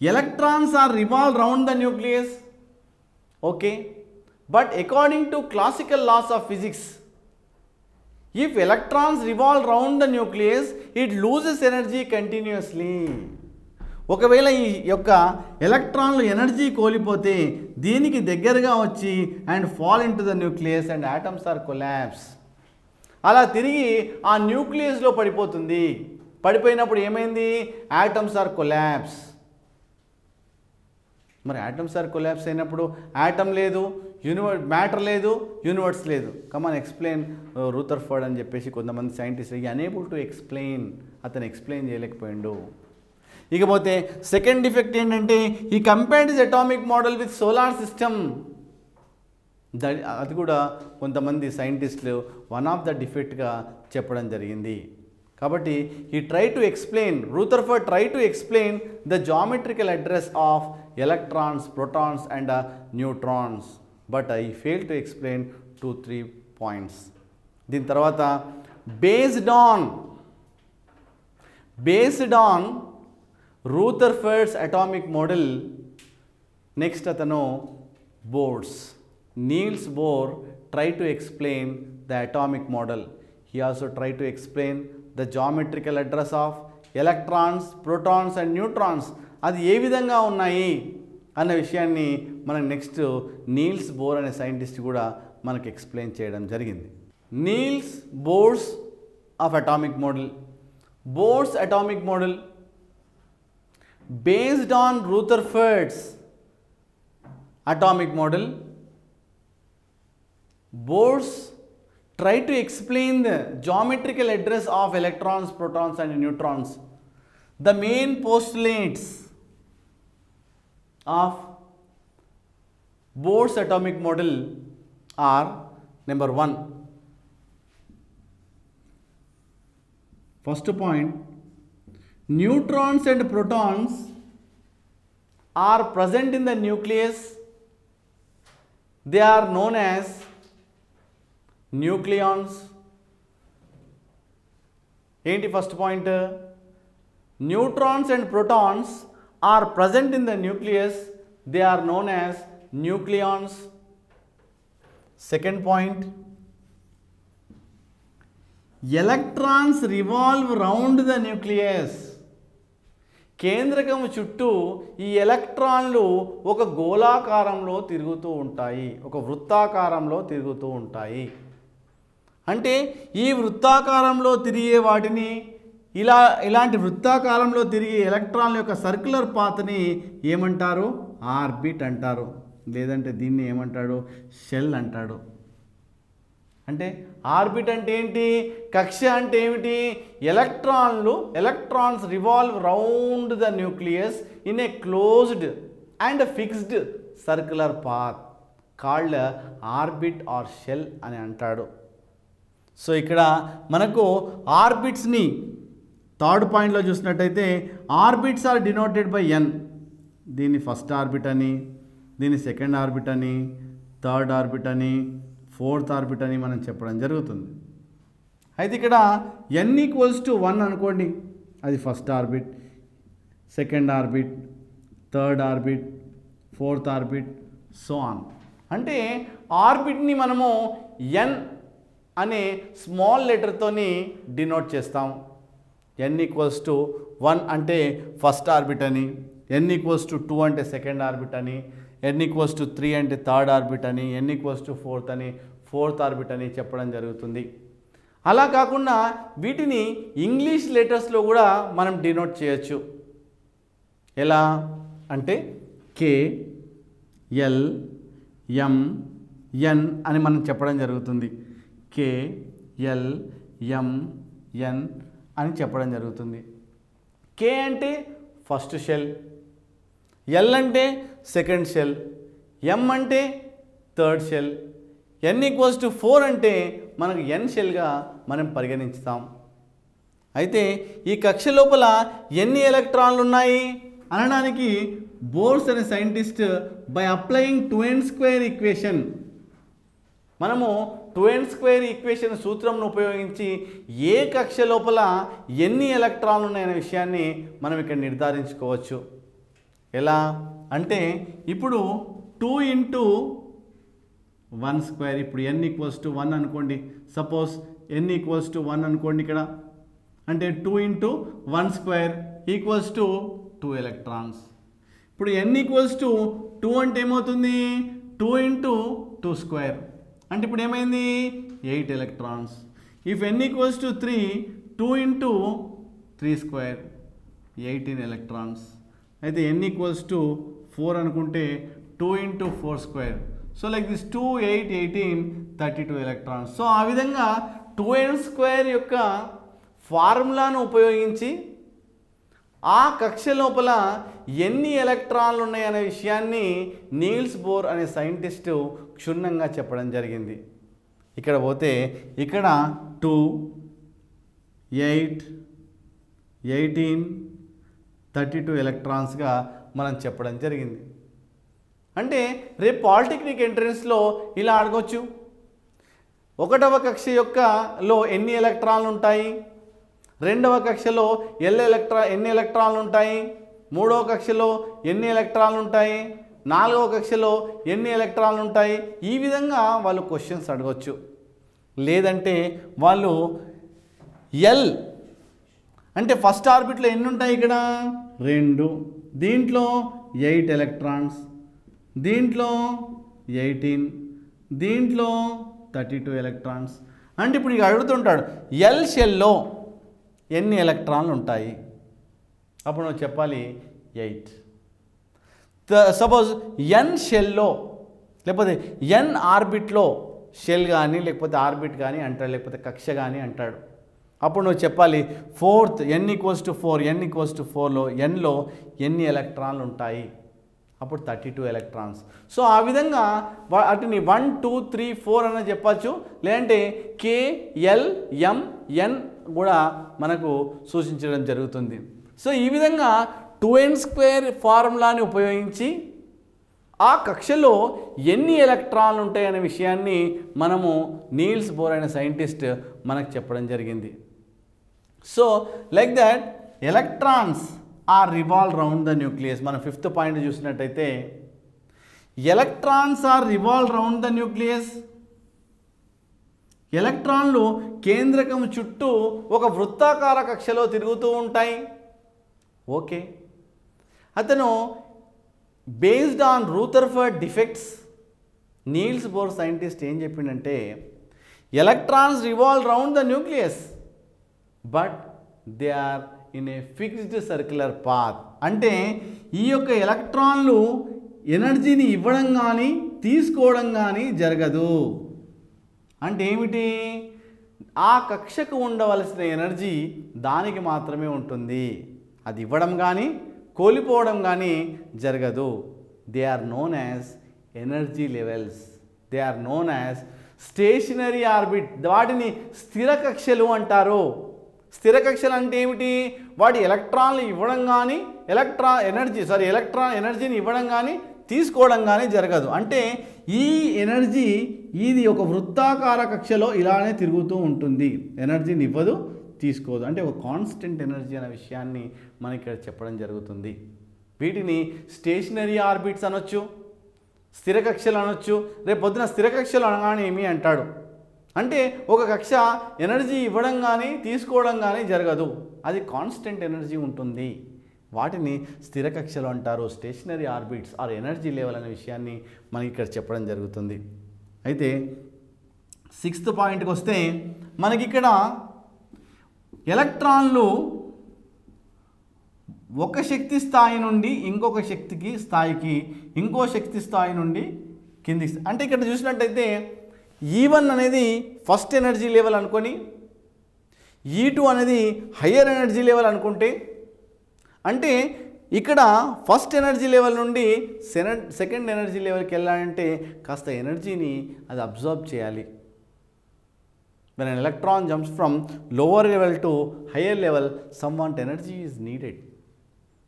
electrons are revolve round the nucleus, okay, but according to classical laws of physics, if electrons revolve round the nucleus, it loses energy continuously. ఒకవేళ ఈ యొక్క ఎలక్ట్రాన్లు ఎనర్జీ కోల్పోతే దీనికి దగ్గరగా వచ్చి and fall into the nucleus and atoms are collapse. అలా తిరిగి ఆ న్యూక్లియస్లో పడిపోతుంది. పడిపోయినప్పుడు ఏమైంది? Atoms are collapse. మరి ఆటమ్స్ ఆర్ కొలాప్స్ అయినప్పుడు ఆటమ్ లేదు, మ్యాటర్ లేదు, యూనివర్స్ లేదు. కమాన్ ఎక్స్ప్లెయిన్ రూథర్ఫర్డ్ అని చెప్పేసి కొంతమంది సైంటిస్ట్ అనేబుల్ టు ఎక్స్ప్లెయిన్, అతను ఎక్స్ప్లెయిన్ చేయలేకపోయిండు. ఇకపోతే సెకండ్ డిఫెక్ట్ ఏంటంటే ఈ compared his atomic model with solar system. అది కూడా కొంతమంది సైంటిస్టులు వన్ ఆఫ్ ద డిఫెక్ట్గా చెప్పడం జరిగింది. కాబట్టి he tried to explain, Rutherford tried to explain the geometrical address of electrons, protons and neutrons, but he failed to explain 2-3 points. దీని తర్వాత based on Rutherford's atomic model, next అతను Niels Bohr tried to explain the atomic model. He also tried to explain the geometrical address of electrons, protons and neutrons. అది ఏ విధంగా ఉన్నాయి అన్న విషయాన్ని మనం next Niels Bohr అనే సైంటిస్ట్ కూడా మనకు ఎక్స్ప్లెయిన్ చేయడం జరిగింది. Niels Bohr's of atomic model. Bohr's atomic model based on Rutherford's atomic model, Bohr's try to explain the geometrical address of electrons, protons and neutrons. The main postulates of Bohr's atomic model are: number 1, first point, neutrons and protons are present in the nucleus, they are known as nucleons. ఏంటి first point? Neutrons and protons are present in the nucleus, they are known as nucleons. Second point, electrons revolve round the nucleus. కేంద్రకం చుట్టూ ఈ ఎలక్ట్రాన్లు ఒక గోళాకారంలో తిరుగుతూ ఉంటాయి, ఒక వృత్తాకారంలో తిరుగుతూ ఉంటాయి. అంటే ఈ వృత్తాకారంలో తిరిగే వాటిని, ఇలాంటి వృత్తాకారంలో తిరిగే ఎలక్ట్రాన్ల యొక్క సర్క్యులర్ పాత్ని ఏమంటారు? ఆర్బిట్ అంటారు. లేదంటే దీన్ని ఏమంటాడు? షెల్ అంటాడు. అంటే ఆర్బిట్ అంటే ఏంటి? కక్ష అంటే ఏమిటి? Electrons revolve round the nucleus in a closed and fixed circular path called orbit or shall అని అంటాడు. సో ఇక్కడ మనకు ఆర్బిట్స్ని థర్డ్ పాయింట్లో చూసినట్టయితే ఆర్బిట్స్ ఆర్ డినోటెడ్ బై ఎన్. దీన్ని ఫస్ట్ ఆర్బిట్ అని, దీన్ని సెకండ్ ఆర్బిట్ అని, థర్డ్ ఆర్బిట్ అని, ఫోర్త్ ఆర్బిట్ అని మనం చెప్పడం జరుగుతుంది. అయితే ఇక్కడ n = 1 అనుకోండి, అది first orbit, second orbit, third orbit, fourth orbit, so on. అంటే ఆర్బిట్ని మనము n అనే స్మాల్ లెటర్తోని డినోట్ చేస్తాం. n = 1 అంటే ఫస్ట్ ఆర్బిట్ అని, n = 2 అంటే సెకండ్ ఆర్బిట్ అని, n = 3 అంటే థర్డ్ ఆర్బిట్ అని, n = 4 అని ఫోర్త్ ఆర్బిట్ అని చెప్పడం జరుగుతుంది. అలా కాకుండా వీటిని ఇంగ్లీష్ లెటర్స్లో కూడా మనం డినోట్ చేయొచ్చు. ఎలా అంటే K, L, M, N అని మనం చెప్పడం జరుగుతుంది. K, L, M, N అని చెప్పడం జరుగుతుంది. K అంటే ఫస్ట్ షెల్, L అంటే సెకండ్ షెల్, M అంటే థర్డ్ షెల్, n = 4 అంటే మనకు n షెల్గా మనం పరిగణించుతాం. అయితే ఈ కక్ష లోపల ఎన్ని ఎలక్ట్రాన్లు ఉన్నాయి అనడానికి బోర్స్ అనే scientist by applying 2n² equation, మనము 2n² ఈక్వేషన్ సూత్రంను ఉపయోగించి ఏ కక్ష లోపల ఎన్ని ఎలక్ట్రాన్లు ఉన్నాయనే విషయాన్ని మనం ఇక్కడ నిర్ధారించుకోవచ్చు. ఎలా అంటే ఇప్పుడు 2 × 1² ఇప్పుడు n = 1 అనుకోండి. సపోజ్ n = 1 అనుకోండి ఇక్కడ, అంటే 2 × 1² = 2 ఎలక్ట్రాన్స్. ఇప్పుడు n = 2 అంటే ఏమవుతుంది? 2 × 2² అంటే ఇప్పుడు ఏమైంది? 8 ఎలక్ట్రాన్స్. If n = 3, 2 × 3² 18 electrons. అయితే n = 4 అనుకుంటే 2 × 4². So like this 2, 8, 18, 32 electrons. So ఆ విధంగా 2n² యొక్క ఫార్ములాను ఉపయోగించి ఆ కక్ష లోపల ఎన్ని ఎలక్ట్రాన్లు ఉన్నాయనే విషయాన్ని నీల్స్ బోర్ అనే సైంటిస్టు క్షుణ్ణంగా చెప్పడం జరిగింది. ఇక్కడ పోతే ఇక్కడ 2, 8, 18, 32 ఎలక్ట్రాన్స్గా మనం చెప్పడం జరిగింది. అంటే రేపు పాలిటెక్నిక్ ఎంట్రన్స్లో ఇలా అడగొచ్చు, 1వ కక్ష లో ఎన్ని ఎలక్ట్రాన్లు ఉంటాయి, 2వ కక్షలో ఎన్ని ఎలక్ట్రాన్లు ఉంటాయి, 3వ కక్షలో ఎన్ని ఎలక్ట్రాన్లు ఉంటాయి, 4వ కక్షలో ఎన్ని ఎలక్ట్రాన్లు ఉంటాయి. ఈ విధంగా వాళ్ళు క్వశ్చన్స్ అడగొచ్చు. లేదంటే వాళ్ళు ఎల్ అంటే ఫస్ట్ ఆర్బిట్లో ఎన్ని ఉంటాయి ఇక్కడ? 2, దీంట్లో 8 ఎలక్ట్రాన్స్, దీంట్లో 18, దీంట్లో 32 ఎలక్ట్రాన్స్. అంటే ఇప్పుడు ఇక అడుగుతుంటాడు ఎల్ షెల్లో ఎన్ని ఎలక్ట్రాన్లు ఉంటాయి, అప్పుడు నువ్వు చెప్పాలి 8. సపోజ్ ఎన్ షెల్లో లేకపోతే ఎన్ ఆర్బిట్లో షెల్ కానీ లేకపోతే ఆర్బిట్ కానీ అంటాడు, లేకపోతే కక్ష కానీ అంటాడు. అప్పుడు నువ్వు చెప్పాలి ఫోర్త్ n = 4, n = 4లో ఎన్లో ఎన్ని ఎలక్ట్రాన్లు ఉంటాయి అప్పుడు 32 ఎలక్ట్రాన్స్. సో ఆ విధంగా వాటిని 1 2 3 4 అని చెప్పచ్చు, లేదంటే K L M N కూడా మనకు సూచించడం జరుగుతుంది. సో ఈ విధంగా 2n² ఫార్ములాని ఉపయోగించి ఆ కక్షలో ఎన్ని ఎలక్ట్రాన్లు ఉంటాయనే విషయాన్ని మనము నీల్స్ బోర్ అనే సైంటిస్ట్ మనకు చెప్పడం జరిగింది. So like that electrons are revolve round the nucleus. మనం 5th పాయింట్ చూసినట్టయితే electrons are revolve round the nucleus. ఎలక్ట్రాన్లు కేంద్రకం చుట్టూ ఒక వృత్తాకార కక్షలో తిరుగుతూ ఉంటాయి. ఓకే, అతను based on Rutherford defects Niels Bohr scientist ఏం చెప్పిండంటే electrons revolve round the nucleus but they are in a fixed circular path. అంటే ఈ యొక్క ఎలక్ట్రాన్లు ఎనర్జీని ఇవ్వడం కానీ తీసుకోవడం కానీ జరగదు. అంటే ఏమిటి, ఆ కక్షకు ఉండవలసిన ఎనర్జీ దానికి మాత్రమే ఉంటుంది, అది ఇవ్వడం కానీ కోల్పోవడం కానీ జరగదు. They are known as energy levels, they are known as stationary orbit. వాటిని స్థిర కక్షలు అంటారు. స్థిర కక్షలు అంటే ఏమిటి, వాటి ఎలక్ట్రాన్లు ఇవ్వడం కానీ ఎలక్ట్రాన్ ఎనర్జీని ఇవ్వడం కానీ తీసుకోవడం కానీ జరగదు. అంటే ఈ ఎనర్జీ ఇది ఒక వృత్తాకార కక్షలో ఇలానే తిరుగుతూ ఉంటుంది, ఎనర్జీని ఇవ్వదు తీసుకోదు. అంటే ఒక కాన్స్టెంట్ ఎనర్జీ అనే విషయాన్ని మనకి ఇక్కడ చెప్పడం జరుగుతుంది. వీటిని స్టేషనరీ ఆర్బిట్స్ అనొచ్చు, స్థిర కక్షలు అనొచ్చు. రేపు పొద్దున స్థిర కక్షలు అనగానే ఏమి అంటాడు అంటే ఒక కక్ష ఎనర్జీ ఇవ్వడం కానీ తీసుకోవడం కానీ జరగదు, అది కాన్స్టెంట్ ఎనర్జీ ఉంటుంది. వాటిని స్థిర కక్షలు అంటారు, stationary orbits or energy level అనే విషయాన్ని మనకి ఇక్కడ చెప్పడం జరుగుతుంది. అయితే 6th పాయింట్కి వస్తే మనకి ఇక్కడ ఎలక్ట్రాన్లు ఒక శక్తి స్థాయి నుండి ఇంకొక స్థాయికి ఇంకో శక్తి స్థాయి నుండి కిందికి. అంటే ఇక్కడ చూసినట్టయితే E1 అనేది ఫస్ట్ ఎనర్జీ లెవెల్ అనుకొని E2 అనేది హయ్యర్ ఎనర్జీ లెవెల్ అనుకుంటే, అంటే ఇక్కడ ఫస్ట్ ఎనర్జీ లెవెల్ నుండి సెకండ్ ఎనర్జీ లెవెల్కి వెళ్ళాలంటే కాస్త ఎనర్జీని అది అబ్జర్వ్ చేయాలి. When an electron jumps from lower level to higher level, somewhat energy is needed.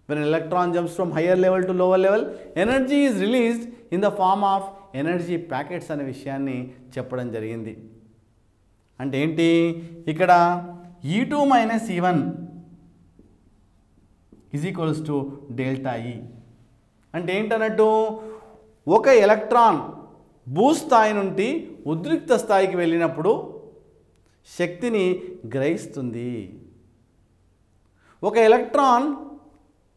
When an electron jumps from higher level to lower level, energy is released in the form of energy packets అనే విషయాన్ని చెప్పడం జరిగింది. అంటే ఏంటి, ఇక్కడ E2 minus E1 is equals to delta E. అంటే ఏంటన్నట్టు, ఒక electron భూస్థాయి నుండి ఉద్రిక్త స్థాయికి వెళ్ళినప్పుడు శక్తిని గ్రహిస్తుంది. ఒక ఎలక్ట్రాన్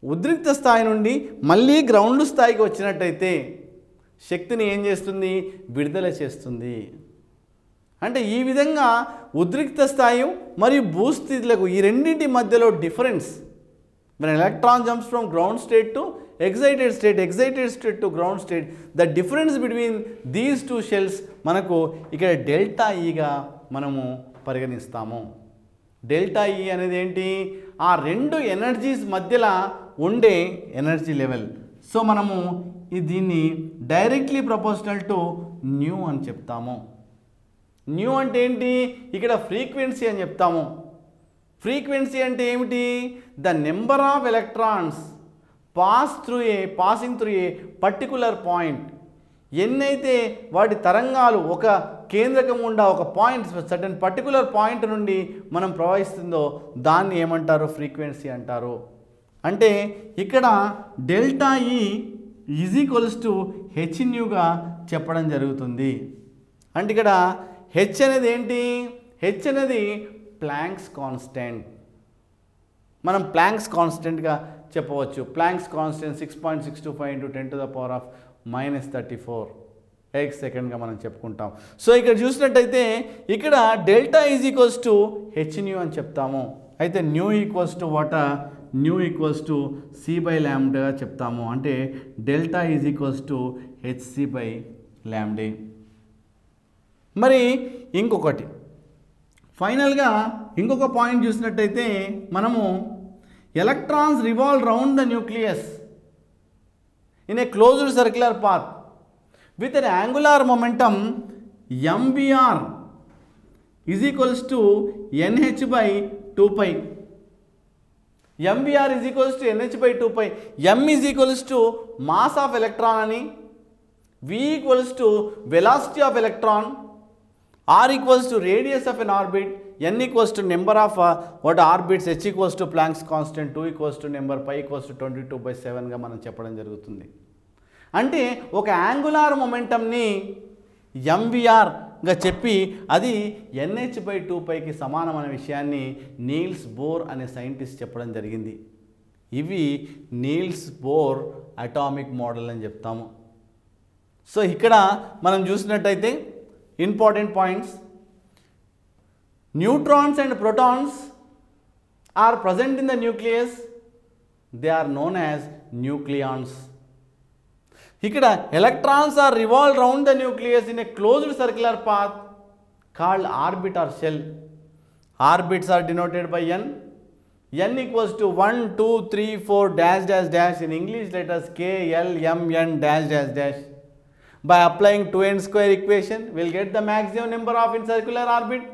ఉద్రిక్త స్థాయి నుండి మళ్ళీ గ్రౌండ్ స్థాయికి వచ్చినట్టయితే శక్తిని ఏం చేస్తుంది, విడుదల చేస్తుంది. అంటే ఈ విధంగా ఉద్రిక్త స్థాయి మరియు భూస్థితులకు ఈ రెండింటి మధ్యలో difference, when electron jumps from ground state to excited state to ground state, the difference between these two shells మనకు ఇక్కడ డెల్టా ఈగా మనము పరిగణిస్తాము. డెల్టా ఈ అనేది ఏంటి, ఆ రెండు ఎనర్జీస్ మధ్యలో ఉండే ఎనర్జీ లెవెల్. సో మనము దీన్ని డైరెక్ట్లీ ప్రపోర్షనల్ టు న్యూ అని చెప్తాము. న్యూ అంటే ఏంటి, ఇక్కడ ఫ్రీక్వెన్సీ అని చెప్తాము. ఫ్రీక్వెన్సీ అంటే ఏమిటి, the number of electrons passing through a particular point. ఎన్నైతే వాటి తరంగాలు ఒక కేంద్రకం ఉండా ఒక పాయింట్ సర్టెన్ పర్టికులర్ పాయింట్ నుండి మనం ప్రవహిస్తుందో దాన్ని ఏమంటారు, ఫ్రీక్వెన్సీ అంటారు. అంటే ఇక్కడ డెల్టా ఈ ఈజ్ ఈక్వల్స్ టు హెచ్ న్యూగా చెప్పడం జరుగుతుంది. అంటే ఇక్కడ హెచ్ అనేది ఏంటి, హెచ్ అనేది ప్లాంక్స్ కాన్స్టెంట్. మనం ప్లాంక్స్ కాన్స్టెంట్గా చెప్పవచ్చు. ప్లాంక్స్ కాన్స్టెంట్ 6.625 × 10⁻⁻34 సెకండ్గా మనం చెప్పుకుంటాం. సో ఇక్కడ చూసినట్టయితే ఇక్కడ delta is equals to h new అని చెప్తాము. అయితే new equals to what, new equals to c/λ చెప్తాము. అంటే delta is equals to hc/λ. మరి ఇంకొకటి ఫైనల్గా ఇంకొక పాయింట్ చూసినట్టయితే మనము electrons revolve round the nucleus in a closed circular path with an angular momentum mvr is equals to nh by 2 pi. mvr is equals to nh by 2 pi. m is equals to mass of electron ani, v equals to velocity of electron, r equals to radius of an orbit, n equals to number of orbits, h equals to Planck's constant, 2 equals to number, pi equals to 22/7 గా మనం చెప్పడం జరుగుతుంది. అంటే ఒక angular మొమెంటంని ఎంవిఆర్గా చెప్పి అది nh/2πకి సమానం అనే విషయాన్ని నీల్స్ బోర్ అనే సైంటిస్ట్ చెప్పడం జరిగింది. ఇవి నీల్స్ బోర్ అటామిక్ మోడల్ అని చెప్తాము. సో ఇక్కడ మనం చూసినట్టయితే important points, neutrons and protons are present in the nucleus, they are known as nucleons. ఇక్కడ electrons are revolved around the nucleus in a closed circular path called orbit or shell. Orbits are denoted by n. n equals to 1 2 3 4 dash dash dash. In English letters k l m n dash dash dash. By applying 2n square equation, we will get the maximum number of in circular orbit.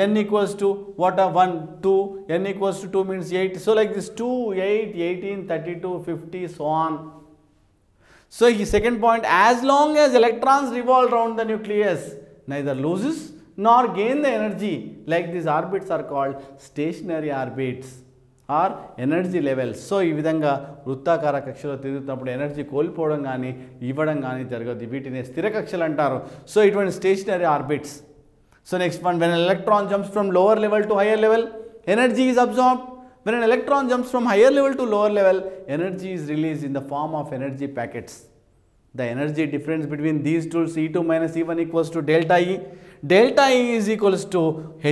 n equals to what, 1 2, n equals to 2 means 8. So like this 2 8 18 32 50 so on. So the second point, as long as electrons revolve around the nucleus, neither loses nor gain the energy. Like these orbits are called stationary orbits or energy levels. So ఈ విధంగా వృత్తాకార కక్షలో తిరుగుతున్నప్పుడు energy కోల్పోవడం కానీ ఇవ్వడం కానీ జరగదు. వీటిని స్థిర కక్షలు అంటారు. సో ఇటువంటి stationary orbits. So next one, when an electron jumps from lower level to higher level, energy is absorbed. When an electron jumps from higher level to lower level, energy is released in the form of energy packets. The energy difference between these two, E2 minus E1 equals to delta E. Delta E is equals to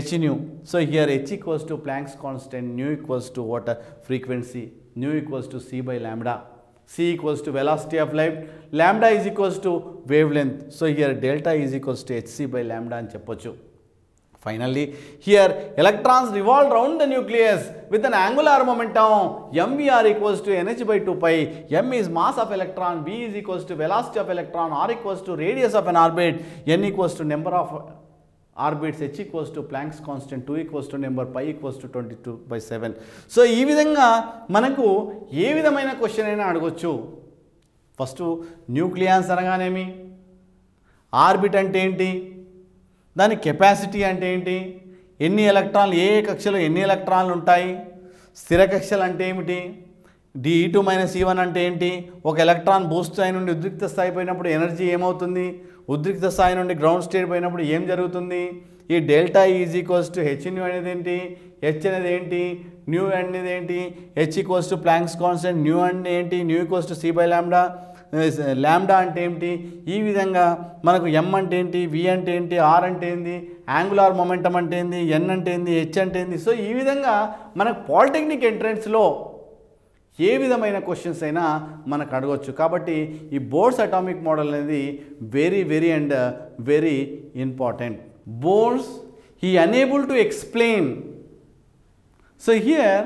h nu. So here h equals to Planck's constant, nu equals to what, frequency, nu equals to c by lambda. C equals to velocity of light, lambda is equals to wavelength. So here delta is equals to hc by lambda అని చెప్పొచ్చు. Finally, here electrons revolve around the nucleus with an angular momentum mvr equals to nh by 2 pi. m is mass of electron, v is equals to velocity of electron, r equals to radius of an orbit, n equals to number of orbits, h equals to Planck's constant, 2 equals to number, pi equals to 22/7. So ఈ విధంగా మనకు ఏ విధమైన question అయినా అడగొచ్చు. First nucleus అనగానేమి, orbit అంటే ఏంటి, దాని కెపాసిటీ అంటే ఏంటి, ఎన్ని ఎలక్ట్రాన్లు, ఏ కక్షలో ఎన్ని ఎలక్ట్రాన్లు ఉంటాయి, స్థిర కక్షలు అంటే ఏమిటి, E2 మైనస్ E1 అంటే ఏంటి, ఒక ఎలక్ట్రాన్ బూస్ట్ స్థాయి నుండి ఉద్రిక్త స్థాయి పోయినప్పుడు ఎనర్జీ ఏమవుతుంది, ఉద్రిక్త స్థాయి నుండి గ్రౌండ్ స్టేట్ పోయినప్పుడు ఏం జరుగుతుంది, ఈ delta is equals to h nu అనేది ఏంటి, హెచ్ అనేది ఏంటి, న్యూ అనేది ఏంటి, h equals to Planck's constant, nu అంటే ఏంటి, nu equals to c by lambda, lambda అంటే ఏమిటి, ఈ విధంగా మనకు ఎం అంటే ఏంటి, వి అంటే ఏంటి, ఆర్ అంటే ఏంటి, యాంగులార్ మొమెంటం అంటే ఏంటి, ఎన్ అంటే ఏంటి, హెచ్ అంటే ఏంటి. సో ఈ విధంగా మనకు పాలిటెక్నిక్ ఎంట్రన్స్లో ఏ విధమైన క్వశ్చన్స్ అయినా మనకు అడగవచ్చు. కాబట్టి ఈ బోర్స్ అటామిక్ మోడల్ అనేది very and very important. Bohr's he unable to explain. So here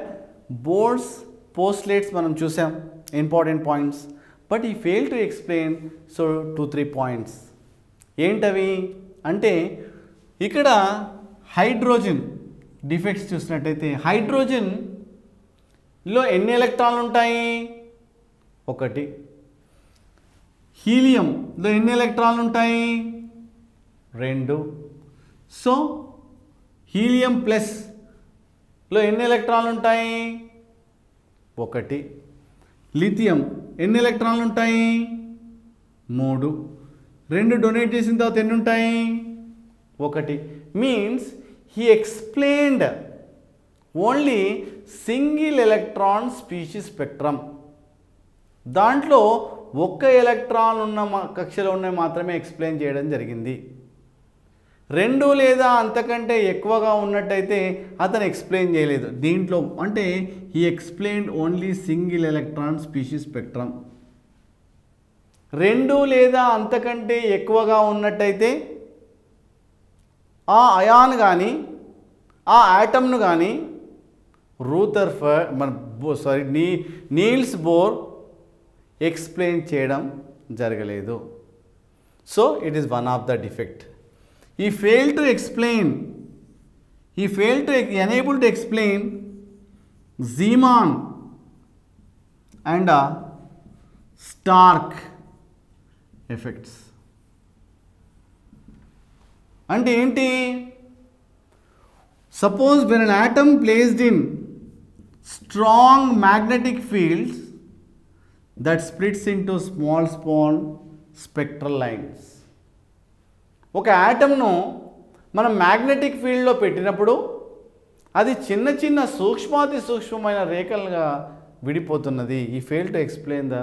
Bohr's postulates మనం చూసాం, ఇంపార్టెంట్ పాయింట్స్, బట్ ఈ fail to explain. So 2-3 points ఏంటవి అంటే, ఇక్కడ హైడ్రోజన్ డిఫెక్ట్స్ చూసినట్టయితే హైడ్రోజన్లో ఎన్ని ఎలక్ట్రాన్లు ఉంటాయి, 1. హీలియంలో ఎన్ని ఎలక్ట్రాన్లు ఉంటాయి, 2. సో హీలియం ప్లస్లో ఎన్ని ఎలక్ట్రాన్లు ఉంటాయి, 1. లిథియం ఎన్ని ఎలక్ట్రాన్లు ఉంటాయి, 3. 2 డొనేట్ చేసిన తర్వాత ఎన్ని ఉంటాయి, 1. Means he explained only single electron species spectrum. దాంట్లో 1 ఎలక్ట్రాన్ ఉన్న కక్షలో ఉన్నవి మాత్రమే ఎక్స్ప్లెయిన్ చేయడం జరిగింది. 2 లేదా అంతకంటే ఎక్కువగా ఉన్నట్టయితే అతను ఎక్స్ప్లెయిన్ చేయలేదు. దీంట్లో అంటే ఈ explained only single electron species spectrum. 2 లేదా అంతకంటే ఎక్కువగా ఉన్నట్టయితే ఆ అయాన్ కానీ ఆ యాటమ్ను కానీ నీల్స్ బోర్ ఎక్స్ప్లెయిన్ చేయడం జరగలేదు. So it is one of the defect. He failed to unable to explain Zeeman and Stark effects. అంటే ఏంటి? Suppose when an atom placed in strong magnetic fields that splits into small spectral lines. ఒక యాటమ్ను మనం magnetic ఫీల్డ్లో పెట్టినప్పుడు అది చిన్న చిన్న సూక్ష్మాతి సూక్ష్మమైన రేఖలుగా విడిపోతున్నది. He fail to explain the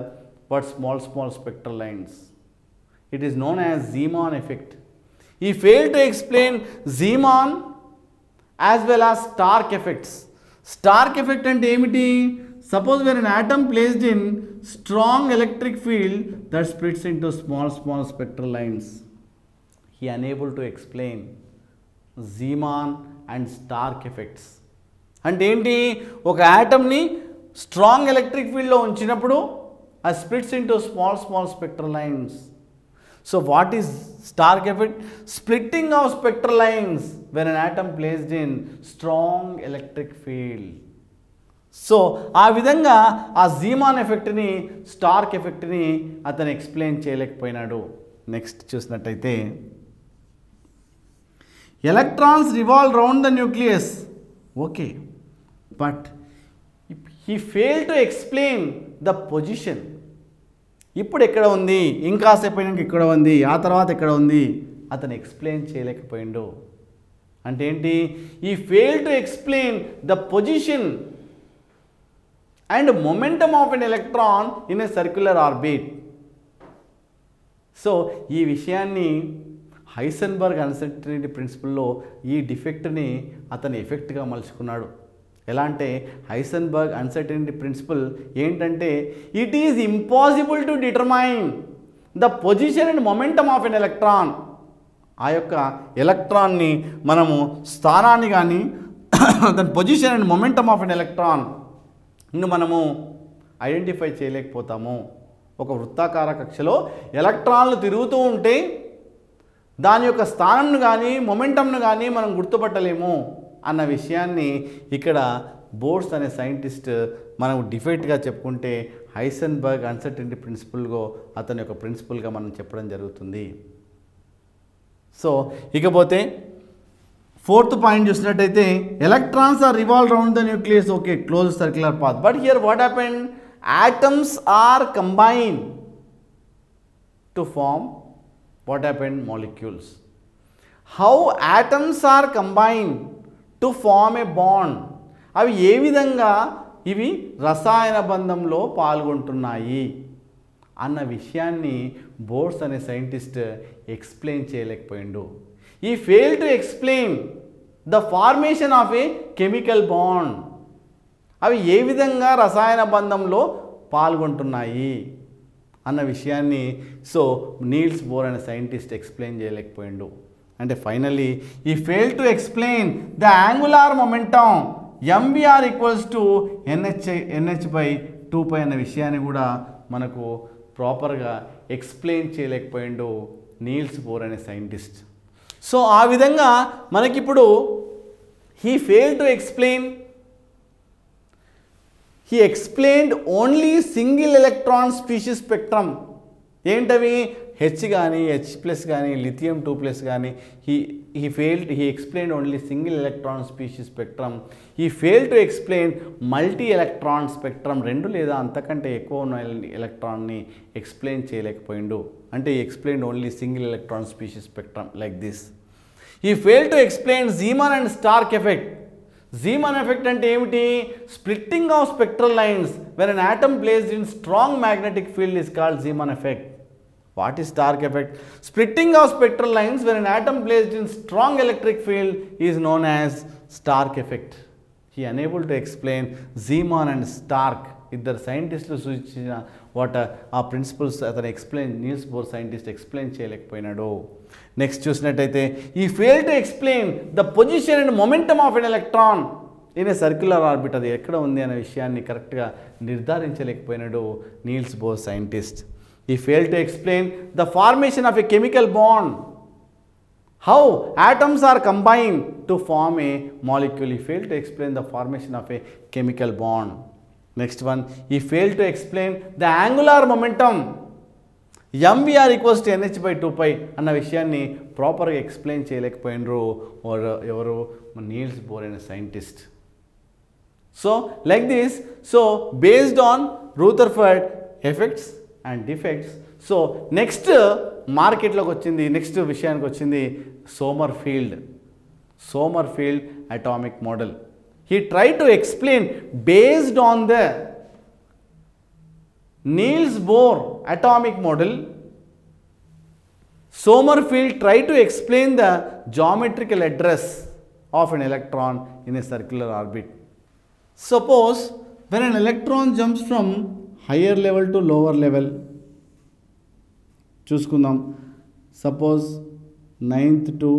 what small spectral lines. It is known as Zeeman effect. He fail to explain Zeeman as well as Stark effects. Stark effect అంటే ఏమిటి? Suppose when an atom placed in strong electric field that splits into small spectral lines. He unable to explain Zeeman and Stark effects. అంటే ఏంటి? ఒక యాటమ్ని strong electric ఫీల్డ్లో ఉంచినప్పుడు అది splits into small spectral lines. So what is Stark effect? Splitting of spectral lines when an atom placed in strong electric field. సో ఆ విధంగా ఆ జీమాన్ ఎఫెక్ట్ని, స్టార్క్ ఎఫెక్ట్ని అతను ఎక్స్ప్లెయిన్ చేయలేకపోయినాడు. నెక్స్ట్ చూసినట్టయితే electrons revolve round the nucleus. Okay, but he failed to explain the position. ఇప్పుడు ఎక్కడ ఉంది, ఇంకాసేపు అయినాక ఇక్కడ ఉంది, ఆ తర్వాత ఎక్కడ ఉంది, అతను ఎక్స్ప్లెయిన్ చేయలేకపోయిండు. అంటే ఏంటి? he failed to explain the position and momentum of an electron in a circular orbit. So ఈ విషయాన్ని హైసెన్బర్గ్ అన్సర్టనిటీ ప్రిన్సిపల్లో ఈ డిఫెక్ట్ని అతను ఎఫెక్ట్గా మలుచుకున్నాడు. ఎలా అంటే హైసెన్బర్గ్ అన్సర్టనిటీ ప్రిన్సిపల్ ఏంటంటే it is impossible to determine the position and momentum of an electron. ఆ యొక్క ఎలక్ట్రాన్ని మనము స్థానాన్ని కానీ దాని position and momentum of an electron మనము ఐడెంటిఫై చేయలేకపోతాము. ఒక వృత్తాకార కక్షలో ఎలక్ట్రాన్లు తిరుగుతూ ఉంటే దాని యొక్క స్థానంను కానీ మొమెంటంను కానీ మనం గుర్తుపట్టలేము అన్న విషయాన్ని ఇక్కడ బోర్డ్స్ అనే సైంటిస్ట్ మనం డిఫెక్ట్గా చెప్పుకుంటే హైసెన్బర్గ్ అన్సర్టనిటీ ప్రిన్సిపల్గా అతని యొక్క ప్రిన్సిపల్గా మనం చెప్పడం జరుగుతుంది. సో ఇకపోతే ఫోర్త్ పాయింట్ చూసినట్టయితే electrons are revolve round the nucleus. Okay, close circular path. But here what happened? Atoms are combine to form what happened? Molecules. How atoms are combined to form a bond? అవి ఏ విధంగా ఇవి రసాయన బంధంలో పాల్గొంటున్నాయి అన్న విషయాన్ని బోర్డ్స్ అనే సైంటిస్ట్ ఎక్స్ప్లెయిన్ చేయలేకపోయిండు. He fail to explain the formation of a chemical bond. అవి ఏ విధంగా రసాయన బంధంలో పాల్గొంటున్నాయి అన్న విషయాన్ని సో నీల్స్ బోర్ అనే సైంటిస్ట్ ఎక్స్ప్లెయిన్ చేయలేకపోయిండు. అంటే finally he fail to explain the angular momentum M V R equals to NH/2π అన్న విషయాన్ని కూడా మనకు ప్రాపర్గా ఎక్స్ప్లెయిన్ చేయలేకపోయిండు నీల్స్ బోర్ అనే సైంటిస్ట్. సో ఆ విధంగా మనకిప్పుడు he fail to explain he explained only single electron species spectrum. ఏంటవి? H కానీ H+ కానీ లిథియం 2+ కానీ he explained only single electron species spectrum. He failed to explain multi electron spectrum. రెండు లేదా అంతకంటే ఎక్కువ ఉన్న ఎలక్ట్రాన్ని ఎక్స్ప్లెయిన్ చేయలేకపోయిండు. అంటే he explained only single electron species spectrum like this. He failed to explain Zeeman and Stark effect. Zeeman effect అంటే ఏమిటి? Splitting of spectral lines when an atom placed in strong magnetic field is called Zeeman effect. What is Stark effect? Splitting of spectral lines when an atom placed in strong electric field is known as Stark effect. He unable to explain Zeeman and Stark. ఇద్దరు సైంటిస్టులు సూచించిన ఆ principles అతను Niels Bohr scientist explain చేయలేకపోయినాడు. Next చూసినట్టయితే he fail to explain the position and momentum of an electron. In a circular orbit. అది ఎక్కడ ఉంది అనే విషయాన్ని కరెక్ట్గా నిర్ధారించలేకపోయినాడు Niels Bohr scientist. He failed to explain the formation of a chemical bond. How atoms are combined to form a molecule. He failed to explain the formation of a chemical bond. Next one, he failed to explain the angular momentum. mvr equals to nh by 2 pi అన్న విషయాన్ని ప్రాపర్గా explain చేయలేకపోయినరు ఎవరు Niels Bohr అనే scientist. So like this, so based on Rutherford effects and defects. So next మార్కెట్లోకి వచ్చింది, next విషయానికి వచ్చింది Sommerfeld atomic model. He try to explain based on the Niels Bohr atomic model. Sommerfeld tried to explain the geometrical address of an electron in a circular orbit. Suppose when an electron jumps from higher level to lower level, చూసుకుందాం. Suppose 9th to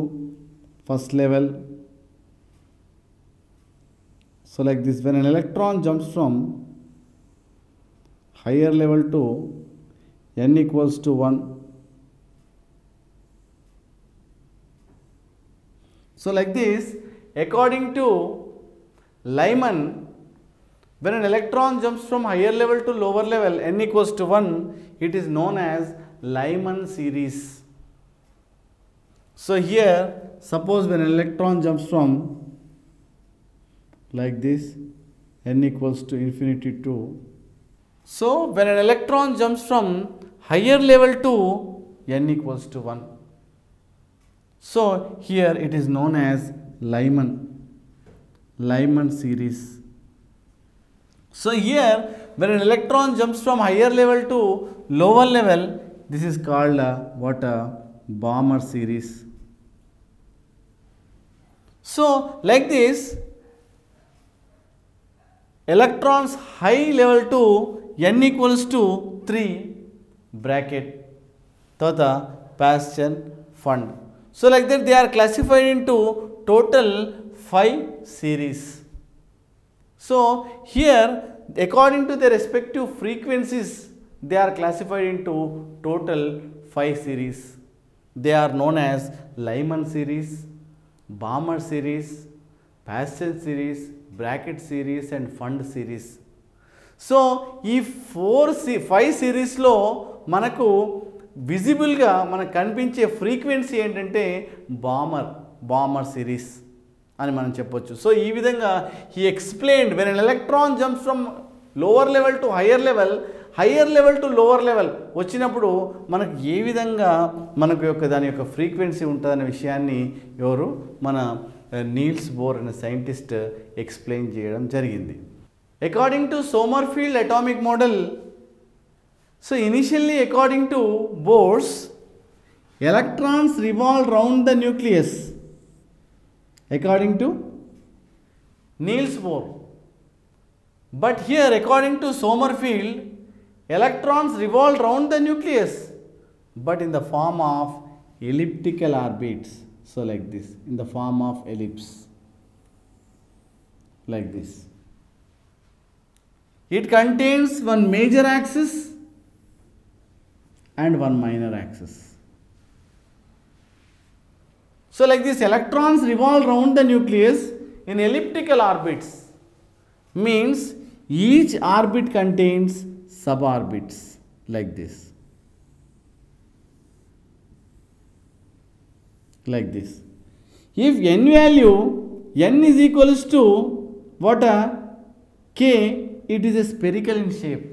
1st level. So like this, when an electron jumps from higher level to n equals to 1. So like this, according to Lyman, when an electron jumps from higher level to lower level n equals to 1, it is known as Lyman series. So here, suppose when an electron jumps from like this n equals to infinity to, so when an electron jumps from higher level to n equals to 1, so here it is known as Lyman series. So here when an electron jumps from higher level to lower level, this is called Balmer series. So like this, electrons high level to n equals to 3 bracket తర్వాత Paschen fund. So like that they are classified into total 5 series. So here according to their respective frequencies they are classified into total 5 series. They are known as Lyman series, Balmer series, Paschen series, bracket series and fund series. So ఈ 5 సిరీస్లో మనకు విజిబుల్గా మనకు కనిపించే frequency ఏంటంటే Balmer series అని మనం చెప్పొచ్చు. So ఈ విధంగా he explained when an electron jumps from lower level to higher level to lower level వచ్చినప్పుడు మనకు ఏ విధంగా మనకు దాని యొక్క ఫ్రీక్వెన్సీ ఉంటుందనే విషయాన్ని ఎవరు మన నీల్స్ బోర్ అనే సైంటిస్ట్ ఎక్స్ప్లెయిన్ చేయడం జరిగింది. According to Sommerfeld atomic model, so initially according to Bohr's, electrons revolve round the nucleus. According to Niels Bohr. But here according to Sommerfeld, electrons revolve round the nucleus, but in the form of elliptical orbits. So like this, in the form of ellipse. Like this. It contains one major axis and one minor axis. So like this, electrons revolve round the nucleus in elliptical orbits. Means each orbit contains suborbits like this. Like this. If n value, n is equals to what k, it is a spherical in shape.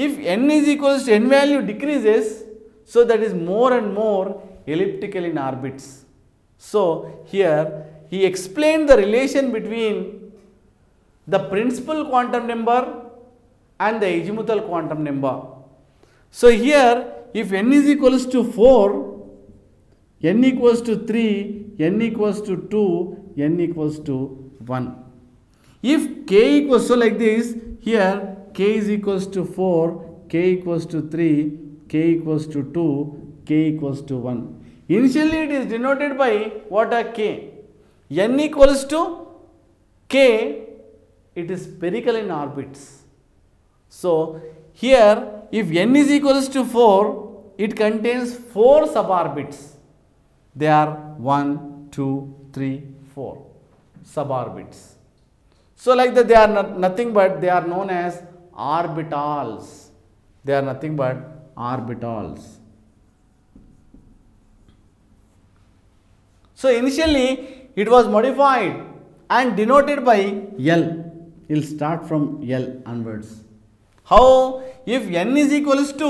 If n is equals to n value decreases, so that is more and more elliptical in orbits. So here he explained the relation between the principal quantum number and the azimuthal quantum number. So here if n is equals to 4, n equals to 3, n equals to 2, n equals to 1. If k equals, so like this, here k is equals to 4, k equals to 3, k equals to 2, k equals to 1. Initially it is denoted by what a k. N equals to K, it is spherical in orbits. So here if n is equals to 4, it contains 4 suborbits. They are 1, 2, 3, 4 suborbits. So like that, they are nothing but they are known as orbitals. They are nothing but orbitals. So initially it was modified and denoted by L. We will start from L onwards. How? If n is equals to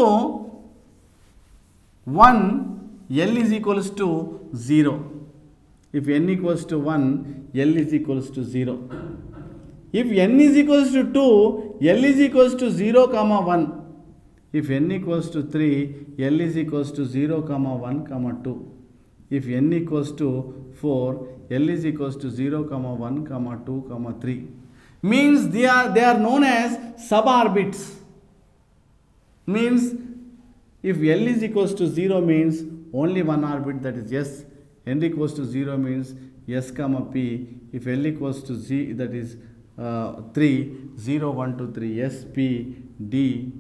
1, L is equals to 0. If n equals to 1, L is equals to 0. If n is equals to 2, L is equals to 0, 1. If n equals to 3, L is equals to 0, 1, 2. If n equals to 4, L is equals to 0, 1, 2, 3. Means they are known as suborbits. Means if L is equals to 0 means only one orbit, that is S. N equals to 0 means S, P. If L equals to Z, that is 3, 0, 1, 2, 3, S, P, D.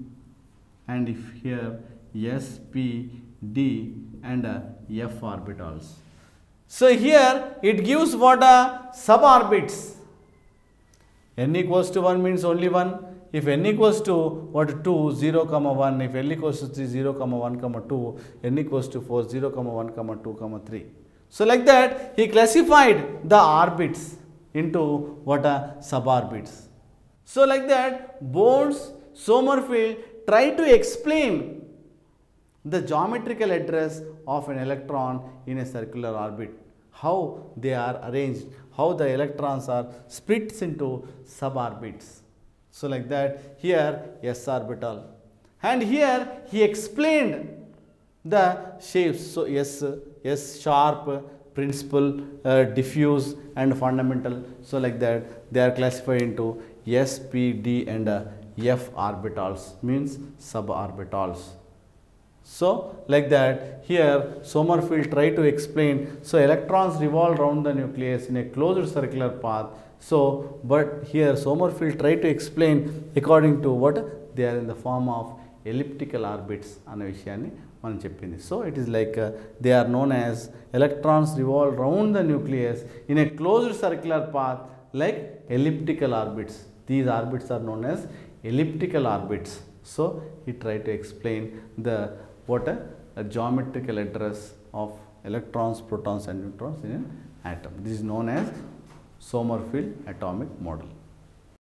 And if here S, P, D and F orbitals. So here it gives what are suborbits. N equals to 1 means only 1. If n equals to what 2, 0, 1. If L equals to 3, 0, 1, 2. N equals to 4, 0, 1, 2, 3. So like that he classified the orbits into what are suborbits. So like that Bones, Sommerfeld try to explain the geometrical address of an electron in a circular orbit, how they are arranged, how the electrons are split into suborbits. So like that here S orbital, and here he explained the shapes. So S sharp, principal, diffuse and fundamental. So like that they are classified into S, P, D and F orbitals, means suborbitals. So like that here Sommerfeld tried to explain, so electrons revolve around the nucleus in a closed circular path. So but here Sommerfeld tried to explain according to what they are in the form of elliptical orbits అనే విషయాన్ని మనం చెప్పింది. So it is like they are known as electrons revolve around the nucleus in a closed circular path like elliptical orbits. These orbits are known as elliptical orbits. So he tried to explain the what a geometrical address of electrons, protons and neutrons in an atom. This is known as Sommerfeld atomic model.